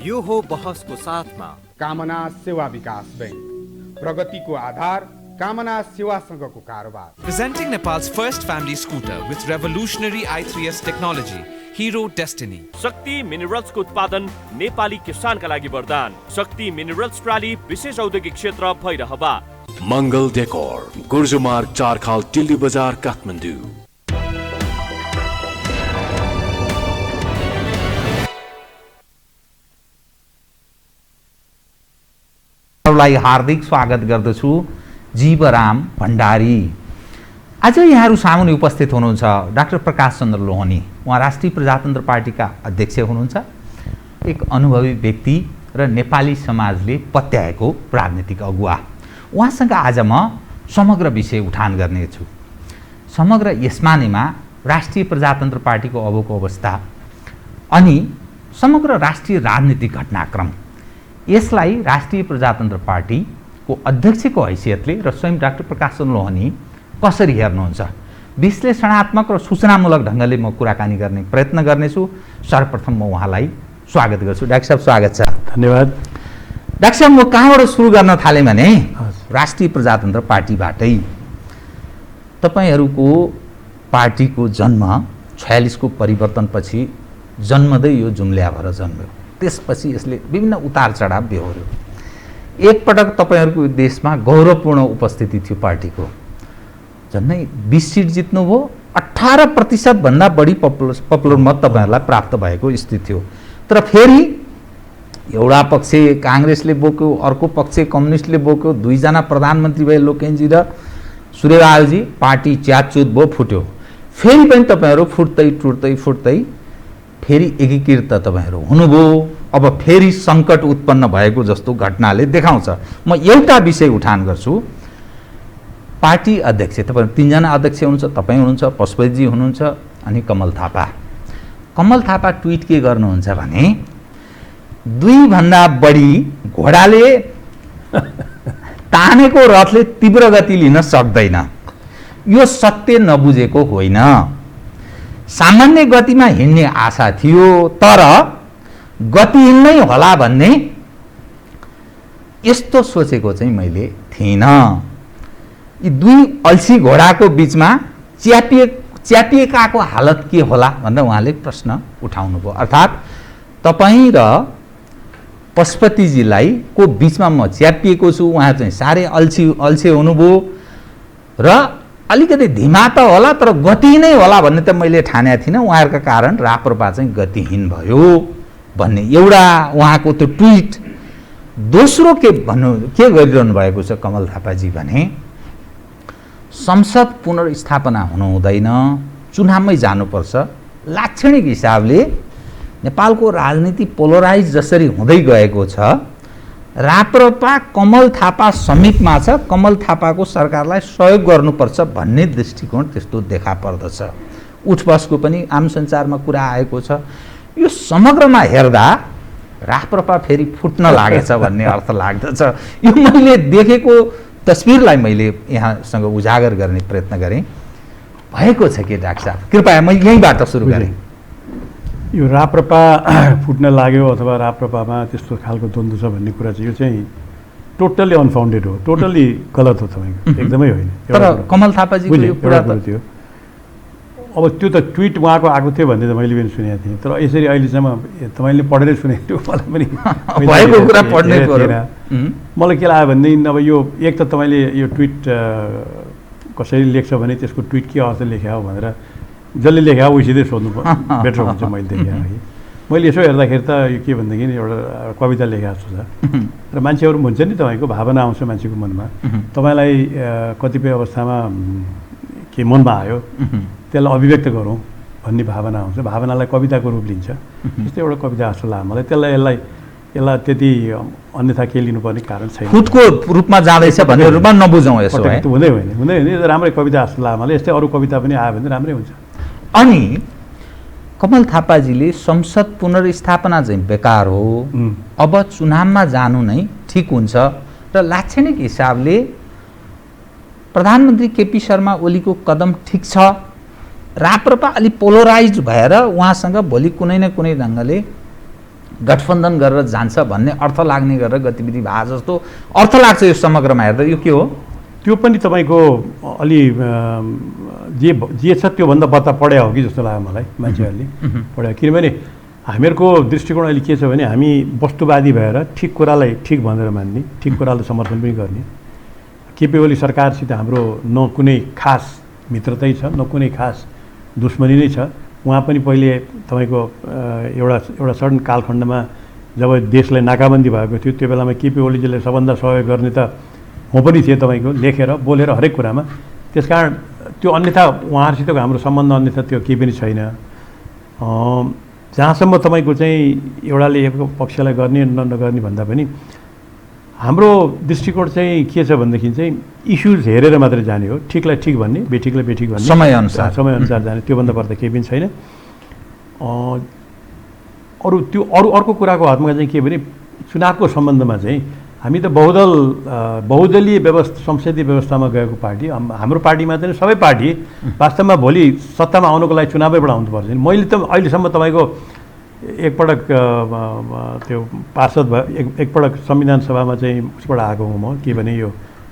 यो हो बहसको साथमा कामना सेवा विकास बैंक, प्रगतिको आधार कामना सेवासँगको कारोबार। Presenting Nepal's first family scooter with revolutionary i3s technology, Hero Destiny. शक्ति मिनरल्सको उत्पादन नेपाली किसानका लागि वरदान। शक्ति मिनरल्स प्राली विशेष औद्योगिक क्षेत्र भैरहवा। मङ्गल डेकोर, गुर्जो मार्ग 4 खाल टिल्ली बजार काठमाडौँ। हार्दिक स्वागत गर्दछु जीवराम भण्डारी। आज यहाँहरू सामुन्ने उपस्थित हुनुहुन्छ डाक्टर प्रकाश चन्द्र लोहनी। उहाँ राष्ट्रिय प्रजातन्त्र पार्टीका अध्यक्ष हुनुहुन्छ। एक अनुभवी व्यक्ति र नेपाली समाजले पत्याएको राजनीतिक अगुवा। उहाँसँग आज म समग्र विषय उठान गर्नेछु। समग्र यसमानेमा राष्ट्रिय प्रजातन्त्र पार्टीको अबको अवस्था अनि समग्र राष्ट्रिय राजनीतिक घटनाक्रम, यसलाई राष्ट्रिय प्रजातन्त्र पार्टीको अध्यक्षको हैसियतले र स्वयं डाक्टर प्रकाश चन्द्र लोहनी कसरी हेर्नुहुन्छ, विश्लेषणात्मक र सूचनामूलक ढङ्गले म कुराकानी गर्ने प्रयत्न गर्नेछु। सर्वप्रथम म उहाँलाई स्वागत गर्छु। डाक्टर साहब स्वागत छ। धन्यवाद। डाक्टर साहब, म कहाँबाट सुरु गर्न थालेँ भने राष्ट्रिय प्रजातन्त्र पार्टीबाटै। तपाईँहरूको पार्टीको जन्म 46 को परिवर्तनपछि जन्मदै यो जुम्ल्या भएर जन्म्यो। त्यसपछि यसले विभिन्न उतार चढाव बेहोर्यो। एकपटक तपाईँहरूको देशमा गौरवपूर्ण उपस्थिति थियो पार्टीको। झन्डै 20 सिट जित्नुभयो। 18% भन्दा बढी पपुलर मत तपाईँहरूलाई प्राप्त भएको स्थिति थियो। तर फेरि एउटा पक्ष काङ्ग्रेसले बोक्यो, अर्को पक्ष कम्युनिस्टले बोक्यो। दुईजना प्रधानमन्त्री भए, लोकेनजी र सूर्यबहादुरजी। पार्टी च्यातचुत भयो, फुट्यो। फेरि पनि तपाईँहरू फुट्दै फेरि एकीकृत तपाईँहरू हुनुभयो। अब फेरि सङ्कट उत्पन्न भएको जस्तो घटनाले देखाउँछ। म एउटा विषय उठान गर्छु। पार्टी अध्यक्ष तपाईँ 3 जना अध्यक्ष हुनुहुन्छ, तपाईँ हुनुहुन्छ, पशुपतिजी हुनुहुन्छ अनि कमल थापा। कमल थापा ट्विट के गर्नुहुन्छ भने 2 भन्दा बढी घोडाले तानेको रथले तीव्र गति लिन सक्दैन। यो सत्य नबुझेको होइन। सामान्य गतिमा हिँड्ने आशा थियो, तर गतिहीन नै होला भन्ने यस्तो सोचेको चाहिँ मैले थिइनँ। यी 2 अल्छी घोडाको बिचमा च्यापिएकाको हालत के होला भनेर उहाँले प्रश्न उठाउनु भयो। अर्थात् तपाईँ र पशुपतिजीलाई को बिचमा म च्यापिएको छु। उहाँ चाहिँ साह्रै अल्छे हुनुभयो र अलिकति धिमा त होला तर गति नै होला भन्ने त मैले ठानेको थिइनँ। उहाँहरूका कारण राप्रपा चाहिँ गतिहीन भयो भन्ने एउटा उहाँको त्यो ट्विट। दोस्रो के गरिरहनु भएको छ कमल थापाजी भने संसद पुनर्स्थापना हुनु हुँदैन, चुनावमै जानुपर्छ। लाक्षणिक हिसाबले नेपालको राजनीति पोलराइज जसरी हुँदै गएको छ, राप्रपा कमल थापा समीपमा छ, कमल थापाको सरकारलाई सहयोग गर्नुपर्छ भन्ने दृष्टिकोण त्यस्तो देखा पर्दछ। उठबसको पनि आम सञ्चारमा कुरा आएको छ। यो समग्रमा हेर्दा राप्रपा फेरि फुट्न लागेछ भन्ने अर्थ लाग्दछ। यो मैले देखेको तस्बिरलाई मैले यहाँसँग उजागर गर्ने प्रयत्न गरेँ। भएको छ के डाक्टर साहब? कृपया म यहीँबाट सुरु गरेँ। यो राप्रपा फुट्न लाग्यो अथवा राप्रपामा त्यस्तो खालको द्वन्द्व छ भन्ने कुरा चाहिँ यो चाहिँ टोटल्ली अनफाउन्डेड हो, टोटल्ली गलत हो तपाईँको, एकदमै होइन। तर कमल थापाजीको यो कुरा थियो। अब त्यो त ट्विट उहाँको आएको थियो भन्ने त मैले पनि सुनेको थिएँ। तर यसरी अहिलेसम्म तपाईँले पढेर सुनेको मलाई पनि भएको कुरा पढ्नै पर्यो। मलाई के लाग्यो भनेदेखि अब यो एक त तपाईँले यो ट्विट कसरी लेख्छ भने त्यसको ट्विट के अर्थ लेख्या हो भनेर जसले लेख्या हो उसितै सोध्नु बेटर हुन्छ मैले देखेँ है। मैले यसो हेर्दाखेरि त यो के भनेदेखि एउटा कविता लेखेको जस्तो छ र मान्छेहरू हुन्छ नि तपाईँको भावना आउँछ मान्छेको मनमा। तपाईँलाई कतिपय अवस्थामा के मनमा आयो त्यसलाई अभिव्यक्त गरौँ भन्ने भावना आउँछ, भावनालाई कविताको रूप लिन्छ। त्यस्तै एउटा कविता जस्तो लाग्यो मलाई। यसलाई त्यति अन्यथा के लिनुपर्ने कारण छैन। खुदको रूपमा जाँदैछ भन्ने रूपमा नबुझौँ यसो है। हुँदैन राम्रै कविता जस्तो लाग्यो मलाई। यस्तै अरू कविता पनि आयो भने राम्रै हुन्छ। अनि कमल थापाजीले संसद पुनर्स्थापना चाहिँ बेकार हो, अब चुनावमा जानु नै ठिक हुन्छ र लाक्षणिक हिसाबले प्रधानमन्त्री केपी शर्मा ओलीको कदम ठिक छ। राप्रपा अलि पोलराइज भएर उहाँसँग भोलि कुनै न कुनै ढङ्गले गठबन्धन गरेर जान्छ भन्ने अर्थ लाग्ने गरेर गतिविधि भए जस्तो अर्थ लाग्छ यो समग्रमा हेर्दा। यो के हो? त्यो पनि तपाईँको अलि जे छ त्योभन्दा बत्ता पढ्या हो कि जस्तो लाग्यो मलाई मान्छेहरूले पढ्या। किनभने हामीहरूको दृष्टिकोण अहिले के छ भने हामी वस्तुवादी भएर ठिक कुरालाई ठिक भनेर मान्ने, ठिक कुरालाई समर्थन पनि गर्ने। केपी ओली सरकारसित हाम्रो न कुनै खास मित्रतै छ, न कुनै खास दुश्मनी नै छ। उहाँ पनि पहिले तपाईँको एउटा सडन कालखण्डमा जब देशलाई नाकाबन्दी भएको थियो त्यो बेलामा केपी ओलीजीले सबभन्दा सहयोग गर्ने त म पनि थिएँ, तपाईँको लेखेर बोलेर हरेक कुरामा। त्यसकारण त्यो अन्यथा उहाँहरूसितको हाम्रो सम्बन्ध अन्यथा त्यो केही पनि छैन। जहाँसम्म तपाईँको चाहिँ एउटाले एक पक्षलाई गर्ने नगर्ने भन्दा पनि हाम्रो दृष्टिकोण चाहिँ के छ भनेदेखि चाहिँ इस्युज हेरेर मात्रै जाने हो। ठिकलाई ठिक भन्ने, बेठिकलाई बेठिक भन्ने, समयअनुसार जाने, त्योभन्दा पर्दा केही पनि छैन। अर्को कुराको हदमा चाहिँ के भने चुनावको सम्बन्धमा चाहिँ हामी त बहुदलीय संसदीय व्यवस्थामा गएको पार्टी। हाम्रो पार्टीमा चाहिँ सबै पार्टी वास्तवमा भोलि सत्तामा आउनुको लागि चुनावैबाट आउनुपर्छ। मैले त अहिलेसम्म तपाईँको एकपटक त्यो पार्षद एकपटक संविधान सभामा चाहिँ उसबाट आएको हुँ म, के भने यो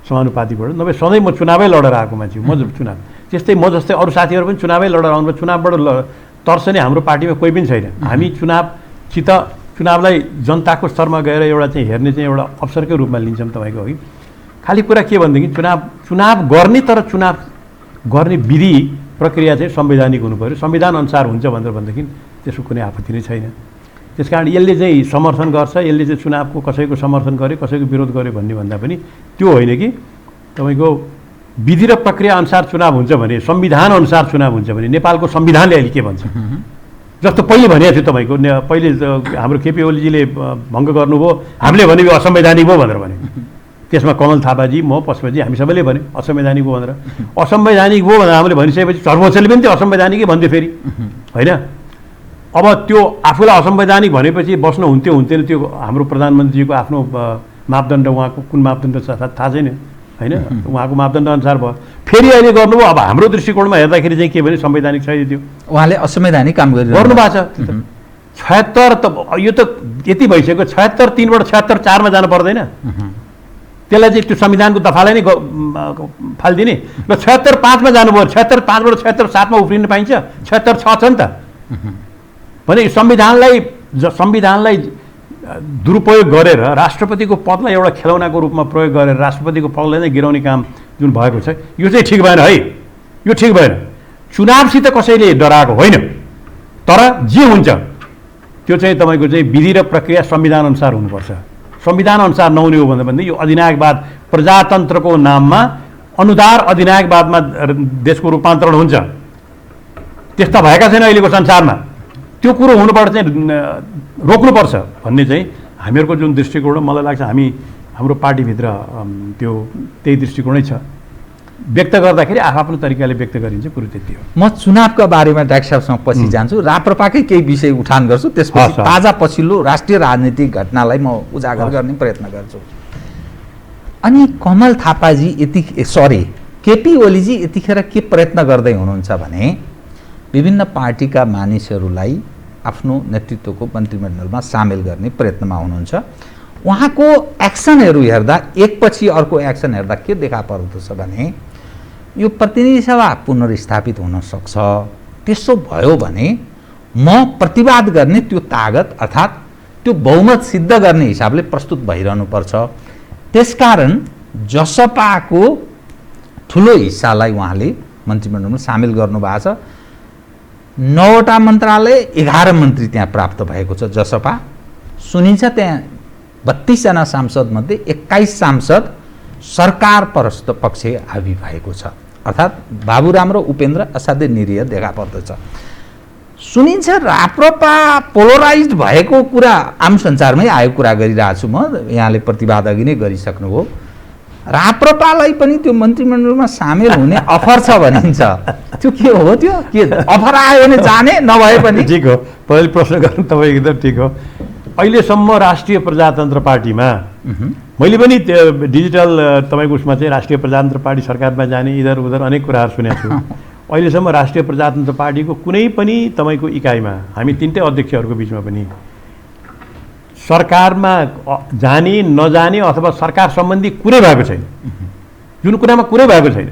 समानुपातिबाट। नभए सधैँ म चुनावै लडेर आएको मान्छे हुँ। म चुनाव त्यस्तै म जस्तै अरू साथीहरू पनि चुनावै लडेर आउनु, चुनावबाट तर्सने हाम्रो पार्टीमा कोही पनि छैन। हामी चुनावलाई जनताको स्तरमा गएर एउटा चाहिँ हेर्ने चाहिँ एउटा अवसरकै रूपमा लिन्छौँ तपाईँको अघि। खालि कुरा के भनेदेखि चुनाव गर्ने, तर चुनाव गर्ने विधि प्रक्रिया चाहिँ संवैधानिक हुनु पऱ्यो, संविधान अनुसार हुन्छ भनेदेखि त्यसको कुनै आपत्ति नै छैन। त्यसकारण यसले चाहिँ समर्थन गर्छ, यसले चाहिँ चुनावको कसैको समर्थन गर्यो कसैको विरोध गर्यो भन्ने भन्दा पनि त्यो होइन कि तपाईँको विधि र प्रक्रिया अनुसार चुनाव हुन्छ भने, संविधान अनुसार चुनाव हुन्छ भने नेपालको संविधानले अहिले के भन्छ जस्तो पहिले भनेको थियो तपाईँको। पहिले हाम्रो केपी ओलीजीले भङ्ग गर्नुभयो, हामीले भने यो असंवैधानिक भयो भनेर भन्यो। त्यसमा कमल थापाजी, म, पशुपति हामी सबैले भन्यो असंवैधानिक भयो भनेर। असंवैधानिक भयो भनेर हामीले भनिसकेपछि सर्वोच्चले पनि त्यो असंवैधानिकै भन्थ्यो फेरि, होइन? अब त्यो आफूलाई असंवैधानिक भनेपछि बस्नु हुन्थेन त्यो हाम्रो प्रधानमन्त्रीको आफ्नो मापदण्ड, उहाँको कुन मापदण्ड छ थाहा छैन, होइन? उहाँको मापदण्ड अनुसार भयो। फेरि अहिले गर्नुभयो। अब हाम्रो दृष्टिकोणमा हेर्दाखेरि चाहिँ के भने संवैधानिक छैन त्यो, उहाँले असंवैधानिक काम गर्नुभएको छ। 76 त यो त यति भइसक्यो, 76 3बाट 76 4मा जानु पर्दैन? त्यसलाई चाहिँ त्यो संविधानको दफालाई नै फालिदिने र 76 5मा जानुभयो। 76 5बाट 76 7मा उफ्रिन पाइन्छ? 76 6 छ नि त। भने संविधानलाई दुरुपयोग गरेर राष्ट्रपतिको पदलाई एउटा खेलौनाको रूपमा प्रयोग गरेर राष्ट्रपतिको पदलाई नै गिराउने काम जुन भएको छ, यो चाहिँ ठिक भएन है। यो ठिक भएन। चुनावसित कसैले डराएको होइन, तर जे हुन्छ त्यो चाहिँ तपाईँको चाहिँ विधि र प्रक्रिया संविधान अनुसार हुनुपर्छ। संविधान अनुसार नहुने हो भने यो अधिनायकवाद प्रजातन्त्रको नाममा अनुदार अधिनायकवादमा देशको रूपान्तरण हुन्छ। त्यस्ता भएका छैन अहिलेको संसारमा। त्यो कुरो हुनुपर्छ चाहिँ रोक्नुपर्छ भन्ने चाहिँ हामीहरूको जुन दृष्टिकोण, मलाई लाग्छ हाम्रो पार्टीभित्र त्यही दृष्टिकोणै छ। व्यक्त गर्दाखेरि आफ्नो तरिकाले व्यक्त गरिन्छ, कुरो त्यति हो। म चुनावका बारेमा डाक्टर साहबसँग पछि जान्छु, राप्रपाकै केही विषय उठान गर्छु, त्यसपछि ताजा पछिल्लो राष्ट्रिय राजनीतिक घटनालाई म उजागर गर्ने प्रयत्न गर्छु। अनि कमल थापाजी केपी ओलीजी यतिखेर के प्रयत्न गर्दै हुनुहुन्छ भने विभिन्न पार्टीका मानिसहरूलाई आफ्नो नेतृत्वको मन्त्रीमण्डलमा सामेल गर्ने प्रयत्नमा हुनुहुन्छ। उहाँको एक्सनहरू हेर्दा एकपछि अर्को एक्सन हेर्दा के देखा पर्दछ भने यो प्रतिनिधि सभा पुनर्स्थापित हुन सक्छ। त्यसो भयो भने म प्रतिवाद गर्ने त्यो तागत अर्थात् त्यो बहुमत सिद्ध गर्ने हिसाबले प्रस्तुत भइरहनुपर्छ। त्यसकारण जसपाको ठुलो हिस्सालाई उहाँले मन्त्रीमण्डलमा सामेल गर्नुभएको छ। 9वटा मन्त्रालय, 11 मन्त्री त्यहाँ प्राप्त भएको छ। जसपा सुनिन्छ त्यहाँ 32 जना सांसदमध्ये 21 सांसद सरकार परस्त पक्ष हावी भएको छ, अर्थात् बाबुराम र उपेन्द्र असाध्यै निरीह देखा पर्दछ। सुनिन्छ राप्रपा पोलराइज्ड भएको कुरा आम सञ्चारमै आएको कुरा गरिरहेको छु म, यहाँले प्रतिवाद अघि नै गरिसक्नुभयो। राप्रपालाई पनि त्यो मन्त्रीमण्डलमा सामेल हुने अफर छ भनिन्छ। त्यो के हो? त्यो के अफर आयो भने जाने, नभए पनि ठिक हो। पहिले प्रश्न गर्नु तपाईँ एकदम ठिक हो। अहिलेसम्म राष्ट्रिय प्रजातन्त्र पार्टीमा मैले पनि डिजिटल तपाईँको उसमा चाहिँ राष्ट्रिय प्रजातन्त्र पार्टी सरकारमा जाने इधर उधर अनेक कुराहरू सुनेको छु। अहिलेसम्म राष्ट्रिय प्रजातन्त्र पार्टीको कुनै पनि तपाईँको इकाइमा हामी 3टै अध्यक्षहरूको बिचमा पनि सरकारमा जाने नजाने अथवा सरकार सम्बन्धी कुरै भएको छैन, जुन कुरामा कुरै भएको छैन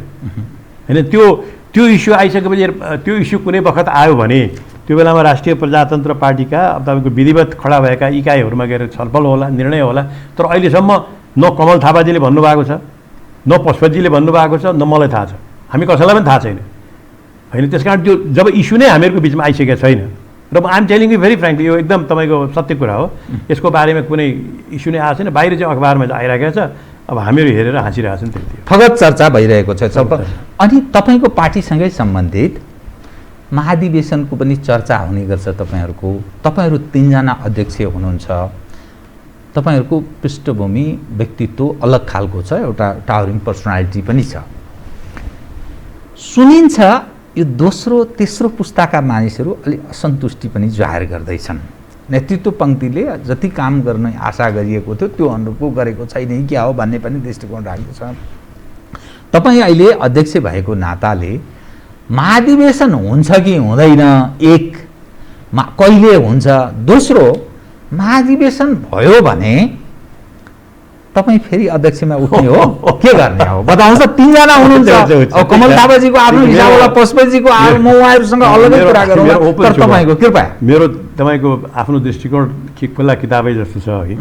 होइन। त्यो इस्यु आइसकेपछि त्यो इस्यु कुनै बखत आयो भने त्यो बेलामा राष्ट्रिय प्रजातन्त्र पार्टीका अब तपाईँको विधिवत खडा भएका इकाइहरूमा गएर छलफल होला, निर्णय होला। तर अहिलेसम्म न कमल थापाजीले भन्नुभएको छ, न पशुपतिजीले भन्नुभएको छ, न मलाई थाहा छ, हामी कसैलाई पनि थाहा छैन होइन। त्यस कारण त्यो जब इस्यु नै हामीहरूको बिचमा आइसकेको छैन र I'm telling you very frankly, यो एकदम तपाईँको सत्य कुरा हो, यसको बारेमा कुनै इस्यु नै आएको छैन। बाहिर चाहिँ अखबारमा आइरहेको छ, अब हामीहरू हेरेर हाँसिरहेको छ नि, त्यति फगत चर्चा भइरहेको छ। अनि तपाईँको पार्टीसँगै सम्बन्धित महाधिवेशनको पनि चर्चा हुने गर्छ तपाईँहरूको। तपाईँहरू 3 जना अध्यक्ष हुनुहुन्छ, तपाईँहरूको पृष्ठभूमि व्यक्तित्व अलग खालको छ, एउटा टावरिङ पर्सनालिटी पनि छ। सुनिन्छ यो दोस्रो तेस्रो पुस्ताका मानिसहरू अलि असन्तुष्टि पनि जाहेर गर्दैछन्। नेतृत्व पङ्क्तिले जति काम गर्ने आशा गरिएको थियो त्यो अनुरूपको गरेको छैन क्या हो भन्ने पनि दृष्टिकोण राखेको छ। तपाईँ अहिले अध्यक्ष भएको नाताले महाधिवेशन हुन्छ कि हुँदैन, एक कहिले हुन्छ, दोस्रो महाधिवेशन भयो भने तपाईँ फेरि अध्यक्षमा उठ्ने हो के गर्ने हो बताउनुहोस् त। 3 जना हुनुहुन्छ, कमल थापाजीको आफ्नो हिसाब होला, पशुपतिजीको म उहाँहरूसँग अलग्गै कुरा गरौँ, तर तपाईँको कृपया। मेरो तपाईँको आफ्नो दृष्टिकोण खुल्ला किताबै जस्तो छ है।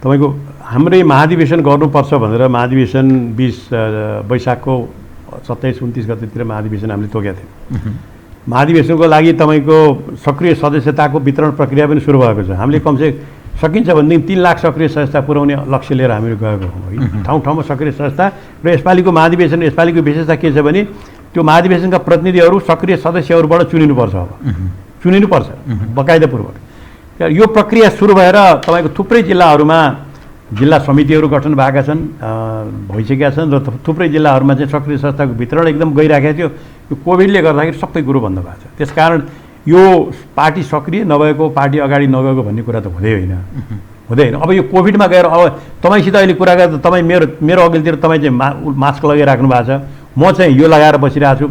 तपाईँको हाम्रै महाधिवेशन गर्नुपर्छ भनेर महाधिवेशन 20 वैशाखको 27-29 गतेतिर महाधिवेशन हामीले तोकेका थियौँ। महाधिवेशनको लागि तपाईँको सक्रिय सदस्यताको वितरण प्रक्रिया पनि सुरु भएको छ। हामीले कमसे सकिन्छ भनेदेखि 3 लाख सक्रिय सदस्यता पुर्याउने लक्ष्य लिएर हामीहरू गएको हौँ है। ठाउँ ठाउँमा सक्रिय सदस्यता र यसपालिको महाधिवेशन यसपालिको विशेषता के छ भने त्यो महाधिवेशनका प्रतिनिधिहरू सक्रिय सदस्यहरूबाट चुनिनुपर्छ, अब चुनिनुपर्छ बकाइदापूर्वक। यो प्रक्रिया सुरु भएर तपाईँको थुप्रै जिल्लाहरूमा जिल्ला समितिहरू गठन भएका छन्, भइसकेका छन् र थुप्रै जिल्लाहरूमा चाहिँ सक्रिय संस्थाको वितरण एकदम गइरहेको थियो। यो कोभिडले गर्दाखेरि सबै कुरो बन्द भएको छ। त्यसकारण यो पार्टी सक्रिय नभएको, पार्टी अगाडि नगएको भन्ने कुरा त हुँदै होइन। अब यो कोभिडमा गएर अब तपाईँसित अहिले कुरा गर्दा तपाईँ मेरो अघिल्तिर तपाईँ चाहिँ मास्क लगाइराख्नु भएको छ, म चाहिँ यो लगाएर बसिरहेको छु।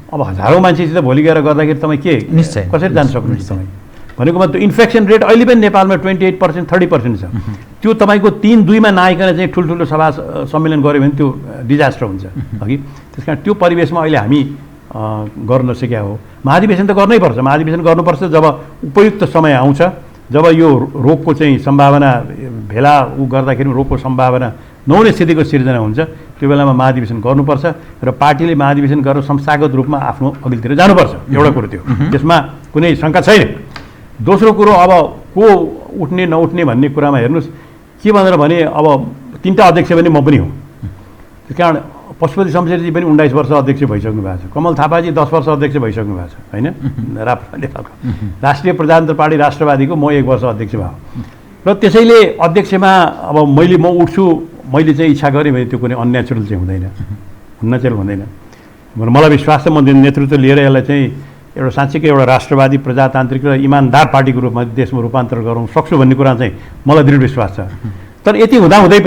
अब हजारौँ मान्छेसित भोलि गएर गर्दाखेरि तपाईँ के कसरी जान सक्नुहुन्छ तपाईँ भनेको त्यो इन्फेक्सन रेट अहिले पनि नेपालमा 28%, 30% छ। त्यो तपाईँको 3-2मा नआइकन चाहिँ ठुल्ठुलो सभा सम्मेलन गऱ्यो भने त्यो डिजास्टर हुन्छ अघि। त्यस कारण त्यो परिवेशमा अहिले हामी गर्न नसकेका हो। महाधिवेशन त गर्नै पर्छ, महाधिवेशन गर्नुपर्छ जब उपयुक्त समय आउँछ, जब यो रोगको चाहिँ सम्भावना भेला गर्दाखेरि रोगको सम्भावना नहुने स्थितिको सिर्जना हुन्छ, त्यो बेलामा महाधिवेशन गर्नुपर्छ र पार्टीले महाधिवेशन गरेर संस्थागत रूपमा आफ्नो अघिल्तिर जानुपर्छ। एउटा कुरो त्यो, त्यसमा कुनै शङ्का छैन। दोस्रो कुरो अब को उठ्ने नउठ्ने भन्ने कुरामा हेर्नुहोस् के भनेर भने अब 3टा अध्यक्ष पनि म पनि हो। त्यस कारण पशुपति शमशेरजी पनि 19 वर्ष अध्यक्ष भइसक्नु भएको छ, कमल थापाजी 10 वर्ष अध्यक्ष भइसक्नु भएको छ होइन, नेपालको राष्ट्रिय प्रजातन्त्र पार्टी राष्ट्रवादीको म 1 वर्ष अध्यक्ष भयो। र त्यसैले अध्यक्षमा अब म उठ्छु, मैले चाहिँ इच्छा गरेँ भने त्यो कुनै अननेचुरल चाहिँ हुँदैन, नेचुरल हुँदैन। मलाई विश्वास छ म नेतृत्व लिएर यसलाई चाहिँ एउटा साँच्चीकै एउटा राष्ट्रवादी प्रजातान्त्रिक र इमान्दार पार्टीको रूपमा देशमा रूपान्तरण गराउन सक्छु भन्ने कुरा चाहिँ मलाई दृढ विश्वास छ। तर यति हुँदाहुँदै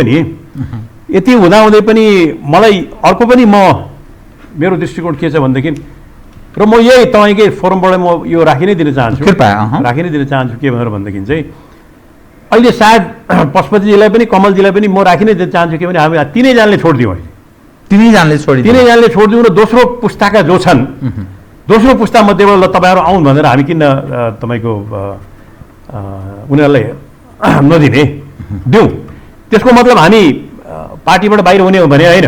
पनि मलाई अर्को पनि मेरो दृष्टिकोण के छ भनेदेखि र म यही तपाईँकै फोरमबाट म यो राखि नै दिन चाहन्छु, के भनेर भनेदेखि चाहिँ अहिले सायद पशुपतिजीलाई पनि कमलजीलाई पनि म राखि नै दिन चाहन्छु के भने हामी 3 जनाले छोडिदिउँ, तिनैजनाले छोडिदिउँ र दोस्रो पुस्ताका जो छन् दोस्रो पुस्ता मध्येबाट ल तपाईँहरू आउँ भनेर हामी किन तपाईँको उनीहरूलाई नदिने दिउँ। त्यसको मतलब हामी पार्टीबाट बाहिर हुने हो भने होइन,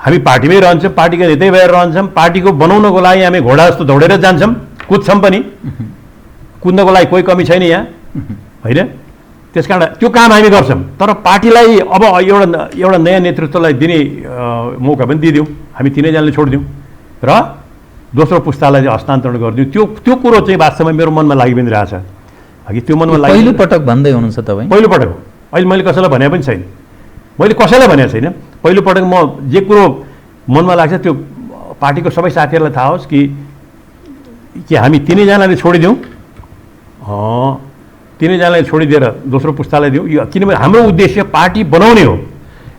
हामी पार्टीमै रहन्छौँ, पार्टीका नेतै भएर रहन्छौँ, पार्टीको बनाउनको लागि हामी घोडा जस्तो दौडेर जान्छौँ, कुद्छौँ पनि, कुद्नको लागि कोही कमी छैन यहाँ होइन। त्यसकारण त्यो काम हामी गर्छौँ। तर पार्टीलाई अब एउटा नयाँ नेतृत्वलाई दिने मौका पनि दिइदिउँ, हामी 3 जनाले छोडिदिउँ र दोस्रो पुस्तालाई चाहिँ हस्तान्तरण गरिदिउँ। त्यो कुरो चाहिँ वास्तवमा मेरो मनमा लागि पनि रहेछ। अघि त्यो मनमा लागि पहिलोपटक भन्दै हुनुहुन्छ तपाईँ? पहिलोपटक हो, अहिले मैले कसैलाई भने पनि छैन, पहिलोपटक म जे कुरो मनमा लाग्छ त्यो पार्टीको सबै साथीहरूलाई थाहा होस् कि हामी 3 जनाले छोडिदिउँ, 3 जनाले छोडिदिएर दोस्रो पुस्तालाई दिउँ। यो किनभने हाम्रो उद्देश्य पार्टी बनाउने हो,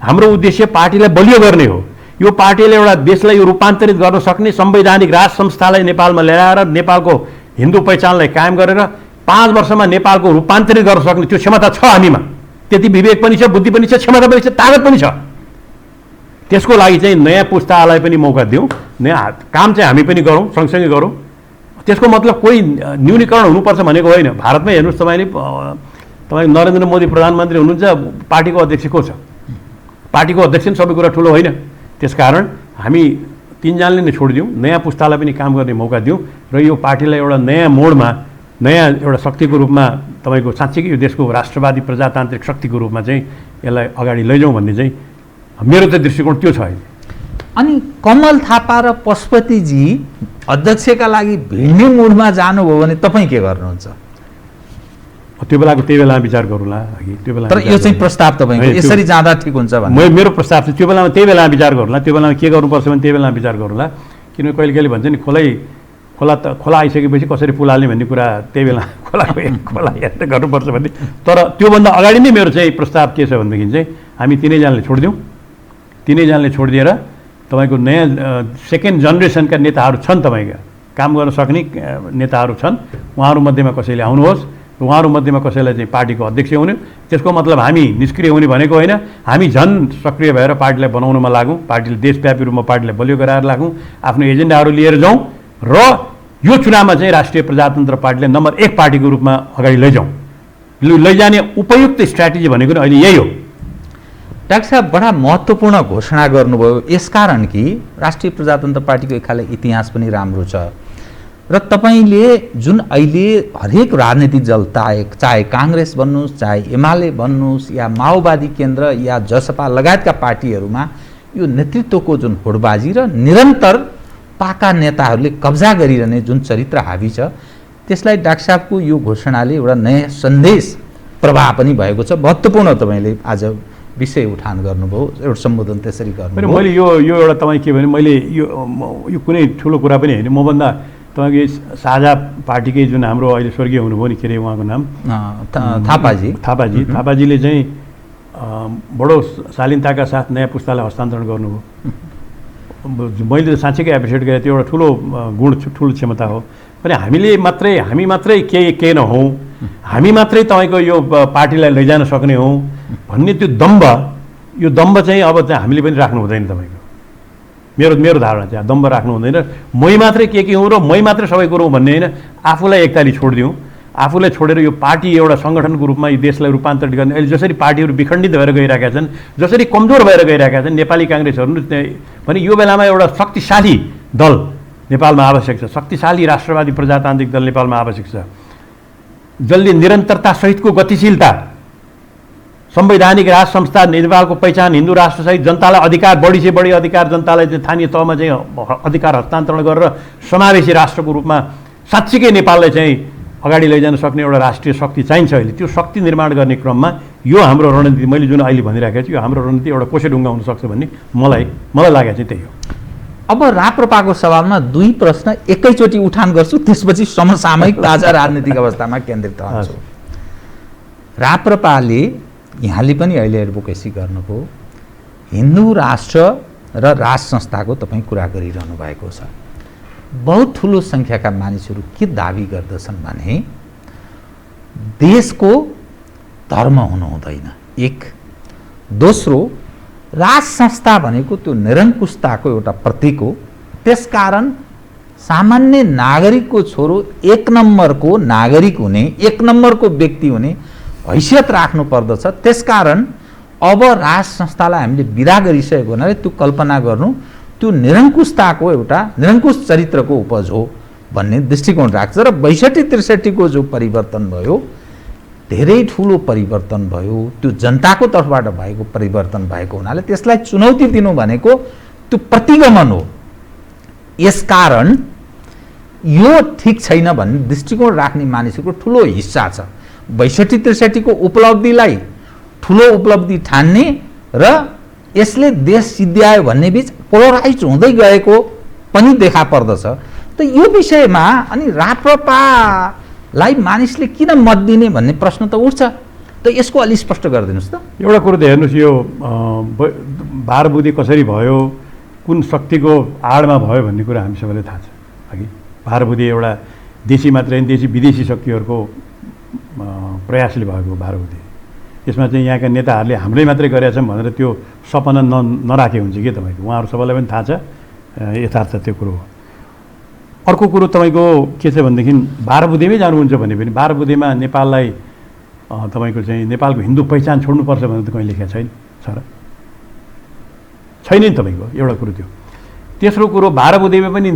हाम्रो उद्देश्य पार्टीलाई बलियो गर्ने हो। यो पार्टीले एउटा देशलाई यो रूपान्तरित गर्न सक्ने संवैधानिक राज संस्थालाई नेपालमा ल्याएर नेपालको हिन्दू पहिचानलाई कायम गरेर 5 वर्षमा नेपालको रूपान्तरित गर्न सक्ने त्यो क्षमता छ हामीमा। त्यति विवेक पनि छ, बुद्धि पनि छ, क्षमता पनि छ, तागत पनि छ। त्यसको लागि चाहिँ नयाँ पुस्तालाई पनि मौका दिउँ, नयाँ काम चाहिँ हामी पनि गरौँ, सँगसँगै गरौँ। त्यसको मतलब कोही न्यूनीकरण हुनुपर्छ भनेको होइन। भारतमै हेर्नुहोस् तपाईँ नरेन्द्र मोदी प्रधानमन्त्री हुनुहुन्छ, पार्टीको अध्यक्ष को छ? पार्टीको अध्यक्ष सबै कुरा ठुलो होइन। त्यसकारण हामी 3 जनाले नै छोडिदिउँ, नयाँ पुस्तालाई पनि काम गर्ने मौका दिउँ र यो पार्टीलाई एउटा नयाँ मोडमा, नयाँ एउटा शक्तिको रूपमा, तपाईँको साँच्चीकै यो देशको राष्ट्रवादी प्रजातान्त्रिक शक्तिको रूपमा चाहिँ यसलाई अगाडि लैजाउँ भन्ने चाहिँ मेरो चाहिँ दृष्टिकोण त्यो छ अहिले। अनि कमल थापा र पशुपतिजी अध्यक्षका लागि भिड्ने मुडमा जानुभयो भने तपाईँ के गर्नुहुन्छ? त्यो बेलामा विचार गरौँला अघि, त्यो बेला। तर यो चाहिँ प्रस्ताव तपाईँको यसरी जाँदा ठिक हुन्छ भन्ने मेरो प्रस्ताव चाहिँ त्यही बेलामा विचार गरौँला। त्यो बेलामा के गर्नुपर्छ भने त्यही बेलामा विचार गरौँला। किनभने कहिले भन्छ नि खोला आइसकेपछि कसरी पुल हाल्ने भन्ने कुरा त्यही बेला खोला हेर्दै गर्नुपर्छ भन्ने। तर त्योभन्दा अगाडि नै मेरो चाहिँ प्रस्ताव के छ भनेदेखि चाहिँ हामी 3 जनाले छोडिदिउँ। 3 जनाले छोडिदिएर तपाईँको नयाँ सेकेन्ड जेनेरेसनका नेताहरू छन्, तपाईँका काम गर्न सक्ने नेताहरू छन्, उहाँहरूमध्येमा कसैले आउनुहोस्, उहाँहरूमध्येमा कसैलाई चाहिँ पार्टीको अध्यक्ष हुने। त्यसको मतलब हामी निष्क्रिय हुने भनेको होइन, हामी झन् सक्रिय भएर पार्टीलाई बनाउनमा लागौँ, पार्टीले देशव्यापी रूपमा पार्टीलाई बलियो गराएर लागौँ, आफ्नो एजेन्डाहरू लिएर जाउँ र यो चुनावमा चाहिँ राष्ट्रिय प्रजातन्त्र पार्टीले नम्बर 1 पार्टीको रूपमा अगाडि लैजाउँ। लैजाने उपयुक्त स्ट्राटेजी भनेको नि अहिले यही हो। डाक्टर साहब बडा महत्त्वपूर्ण घोषणा गर्नुभयो, यसकारण कि राष्ट्रिय प्रजातन्त्र पार्टीको एक खाले इतिहास पनि राम्रो छ र तपाईँले जुन अहिले हरेक राजनीतिक दल चाहे काङ्ग्रेस भन्नुहोस्, चाहे एमाले भन्नुहोस्, या माओवादी केन्द्र या जसपा लगायतका पार्टीहरूमा यो नेतृत्वको जुन होडबाजी र निरन्तर पाका नेताहरूले कब्जा गरिरहने जुन चरित्र हावी छ, त्यसलाई डाक्टर साहबको यो घोषणाले एउटा नयाँ सन्देश प्रवाह पनि भएको छ। महत्त्वपूर्ण तपाईँले आज विषय उठान गर्नुभयो, एउटा सम्बोधन त्यसरी गर्नुभयो। मैले यो एउटा तपाईँ के भने मैले यो कुनै ठुलो कुरा पनि होइन। मभन्दा तपाईँको साझा पार्टीकै जुन हाम्रो अहिले स्वर्गीय हुनुभयो नि, के अरे उहाँको नाम थापाजीले चाहिँ बडो शालीनताका साथ नयाँ पुस्तालाई हस्तान्तरण गर्नुभयो। मैले त साँच्चीकै एप्रिसिएट गरेँ, त्यो एउटा ठुलो गुण, ठुलो क्षमता हो। पनि हामी मात्रै के नहौँ, हामी मात्रै तपाईँको यो पार्टीलाई लैजान सक्ने हौँ भन्ने त्यो दम्ब चाहिँ अब चाहिँ हामीले पनि राख्नु हुँदैन। तपाईँको मेरो धारणा चाहिँ दम्ब राख्नु हुँदैन। मै मात्रै के हुँ र मै मात्रै सबै कुरो भन्ने होइन, आफूलाई एकताली छोडिदिउँ। आफूलाई छोडेर यो पार्टी एउटा सङ्गठनको रूपमा यो देशलाई रूपान्तरित गर्ने, अहिले जसरी पार्टीहरू विखण्डित भएर गइरहेका छन्, जसरी कमजोर भएर गइरहेका छन्, नेपाली काङ्ग्रेसहरू भने यो बेलामा एउटा शक्तिशाली दल नेपालमा आवश्यक छ। शक्तिशाली राष्ट्रवादी प्रजातान्त्रिक दल नेपालमा आवश्यक छ, जसले निरन्तरतासहितको गतिशीलता, संवैधानिक राज संस्था, नेपालको पहिचान, हिन्दू राष्ट्रसहित जनतालाई अधिकार, बढी से बढी अधिकार जनतालाई चाहिँ स्थानीय तहमा चाहिँ अधिकार हस्तान्तरण गरेर समावेशी राष्ट्रको रूपमा साँच्चीकै नेपाललाई चाहिँ अगाडि लैजान सक्ने एउटा राष्ट्रिय शक्ति चाहिन्छ। अहिले त्यो शक्ति निर्माण गर्ने क्रममा यो हाम्रो रणनीति, मैले जुन अहिले भनिरहेको छु, यो हाम्रो रणनीति एउटा कोसेढुङ्गा हुनसक्छ भन्ने मलाई लागेको चाहिँ त्यही हो। अब राप्रपाको सवालमा 2 प्रश्न एकैचोटि उठान गर्छु, त्यसपछि समसामयिक ताजा राजनीतिक अवस्थामा केन्द्रित रहन्छु। राप्रपाले, यहाँले पनि अहिले एडभोकेसी गर्नुभयो, हिन्दू राष्ट्र र राज संस्थाको तपाईँ कुरा गरिरहनु भएको छ। बहुत ठुलो सङ्ख्याका मानिसहरू के दाबी गर्दछन् भने देशको धर्म हुनु हुँदैन, एक। दोस्रो, राज संस्था भनेको त्यो निरङ्कुशताको एउटा प्रतीक हो। त्यसकारण सामान्य नागरिकको छोरो 1 नम्बरको नागरिक हुने, 1 नम्बरको व्यक्ति हुने हैसियत राख्नु पर्दछ। त्यसकारण अब राज संस्थालाई हामीले विदा गरिसकेको हुनाले त्यो कल्पना गर्नु त्यो निरङ्कुशताको एउटा निरङ्कुश चरित्रको उपज हो भन्ने दृष्टिकोण राख्छ। र 62-63 को जो परिवर्तन भयो, धेरै ठुलो परिवर्तन भयो, त्यो जनताको तर्फबाट भएको परिवर्तन भएको हुनाले त्यसलाई चुनौती दिनु भनेको त्यो प्रतिगमन हो। यसकारण यो ठिक छैन भन्ने दृष्टिकोण राख्ने मानिसहरूको ठुलो हिस्सा छ। 62-63 को उपलब्धिलाई ठुलो उपलब्धि ठान्ने र यसले देश सिद्ध्यायो भन्ने बीच पोलराइज हुँदै गएको पनि देखा पर्दछ। त यो विषयमा अनि राप्रपालाई मानिसले किन मत दिने भन्ने प्रश्न त उठ्छ। त यसको अलि स्पष्ट गरिदिनुहोस् त। एउटा कुरो त हेर्नुहोस्, यो बारबुदी कसरी भयो, कुन शक्तिको आडमा भयो भन्ने कुरा हामी सबैलाई थाहा छ। अघि बारबुदी एउटा देशी मात्रै होइन, देशी विदेशी शक्तिहरूको प्रयासले भएको 12 बुँदे। यसमा चाहिँ यहाँका नेताहरूले हाम्रै मात्रै गरेका छौँ भनेर त्यो सपना नराखे हुन्छ कि तपाईँको, उहाँहरू सबैलाई पनि थाहा छ यथार्थ त्यो कुरो हो। अर्को कुरो तपाईँको के छ भनेदेखि 12 बुँदेमै जानुहुन्छ भने पनि 12 बुँदेमा नेपाललाई तपाईँको चाहिँ नेपालको हिन्दू पहिचान छोड्नुपर्छ भनेर त कहीँ लेखेको छैन छ र? छैन नि तपाईँको एउटा कुरो त्यो। तेस्रो कुरो 12 बुँदेमा पनि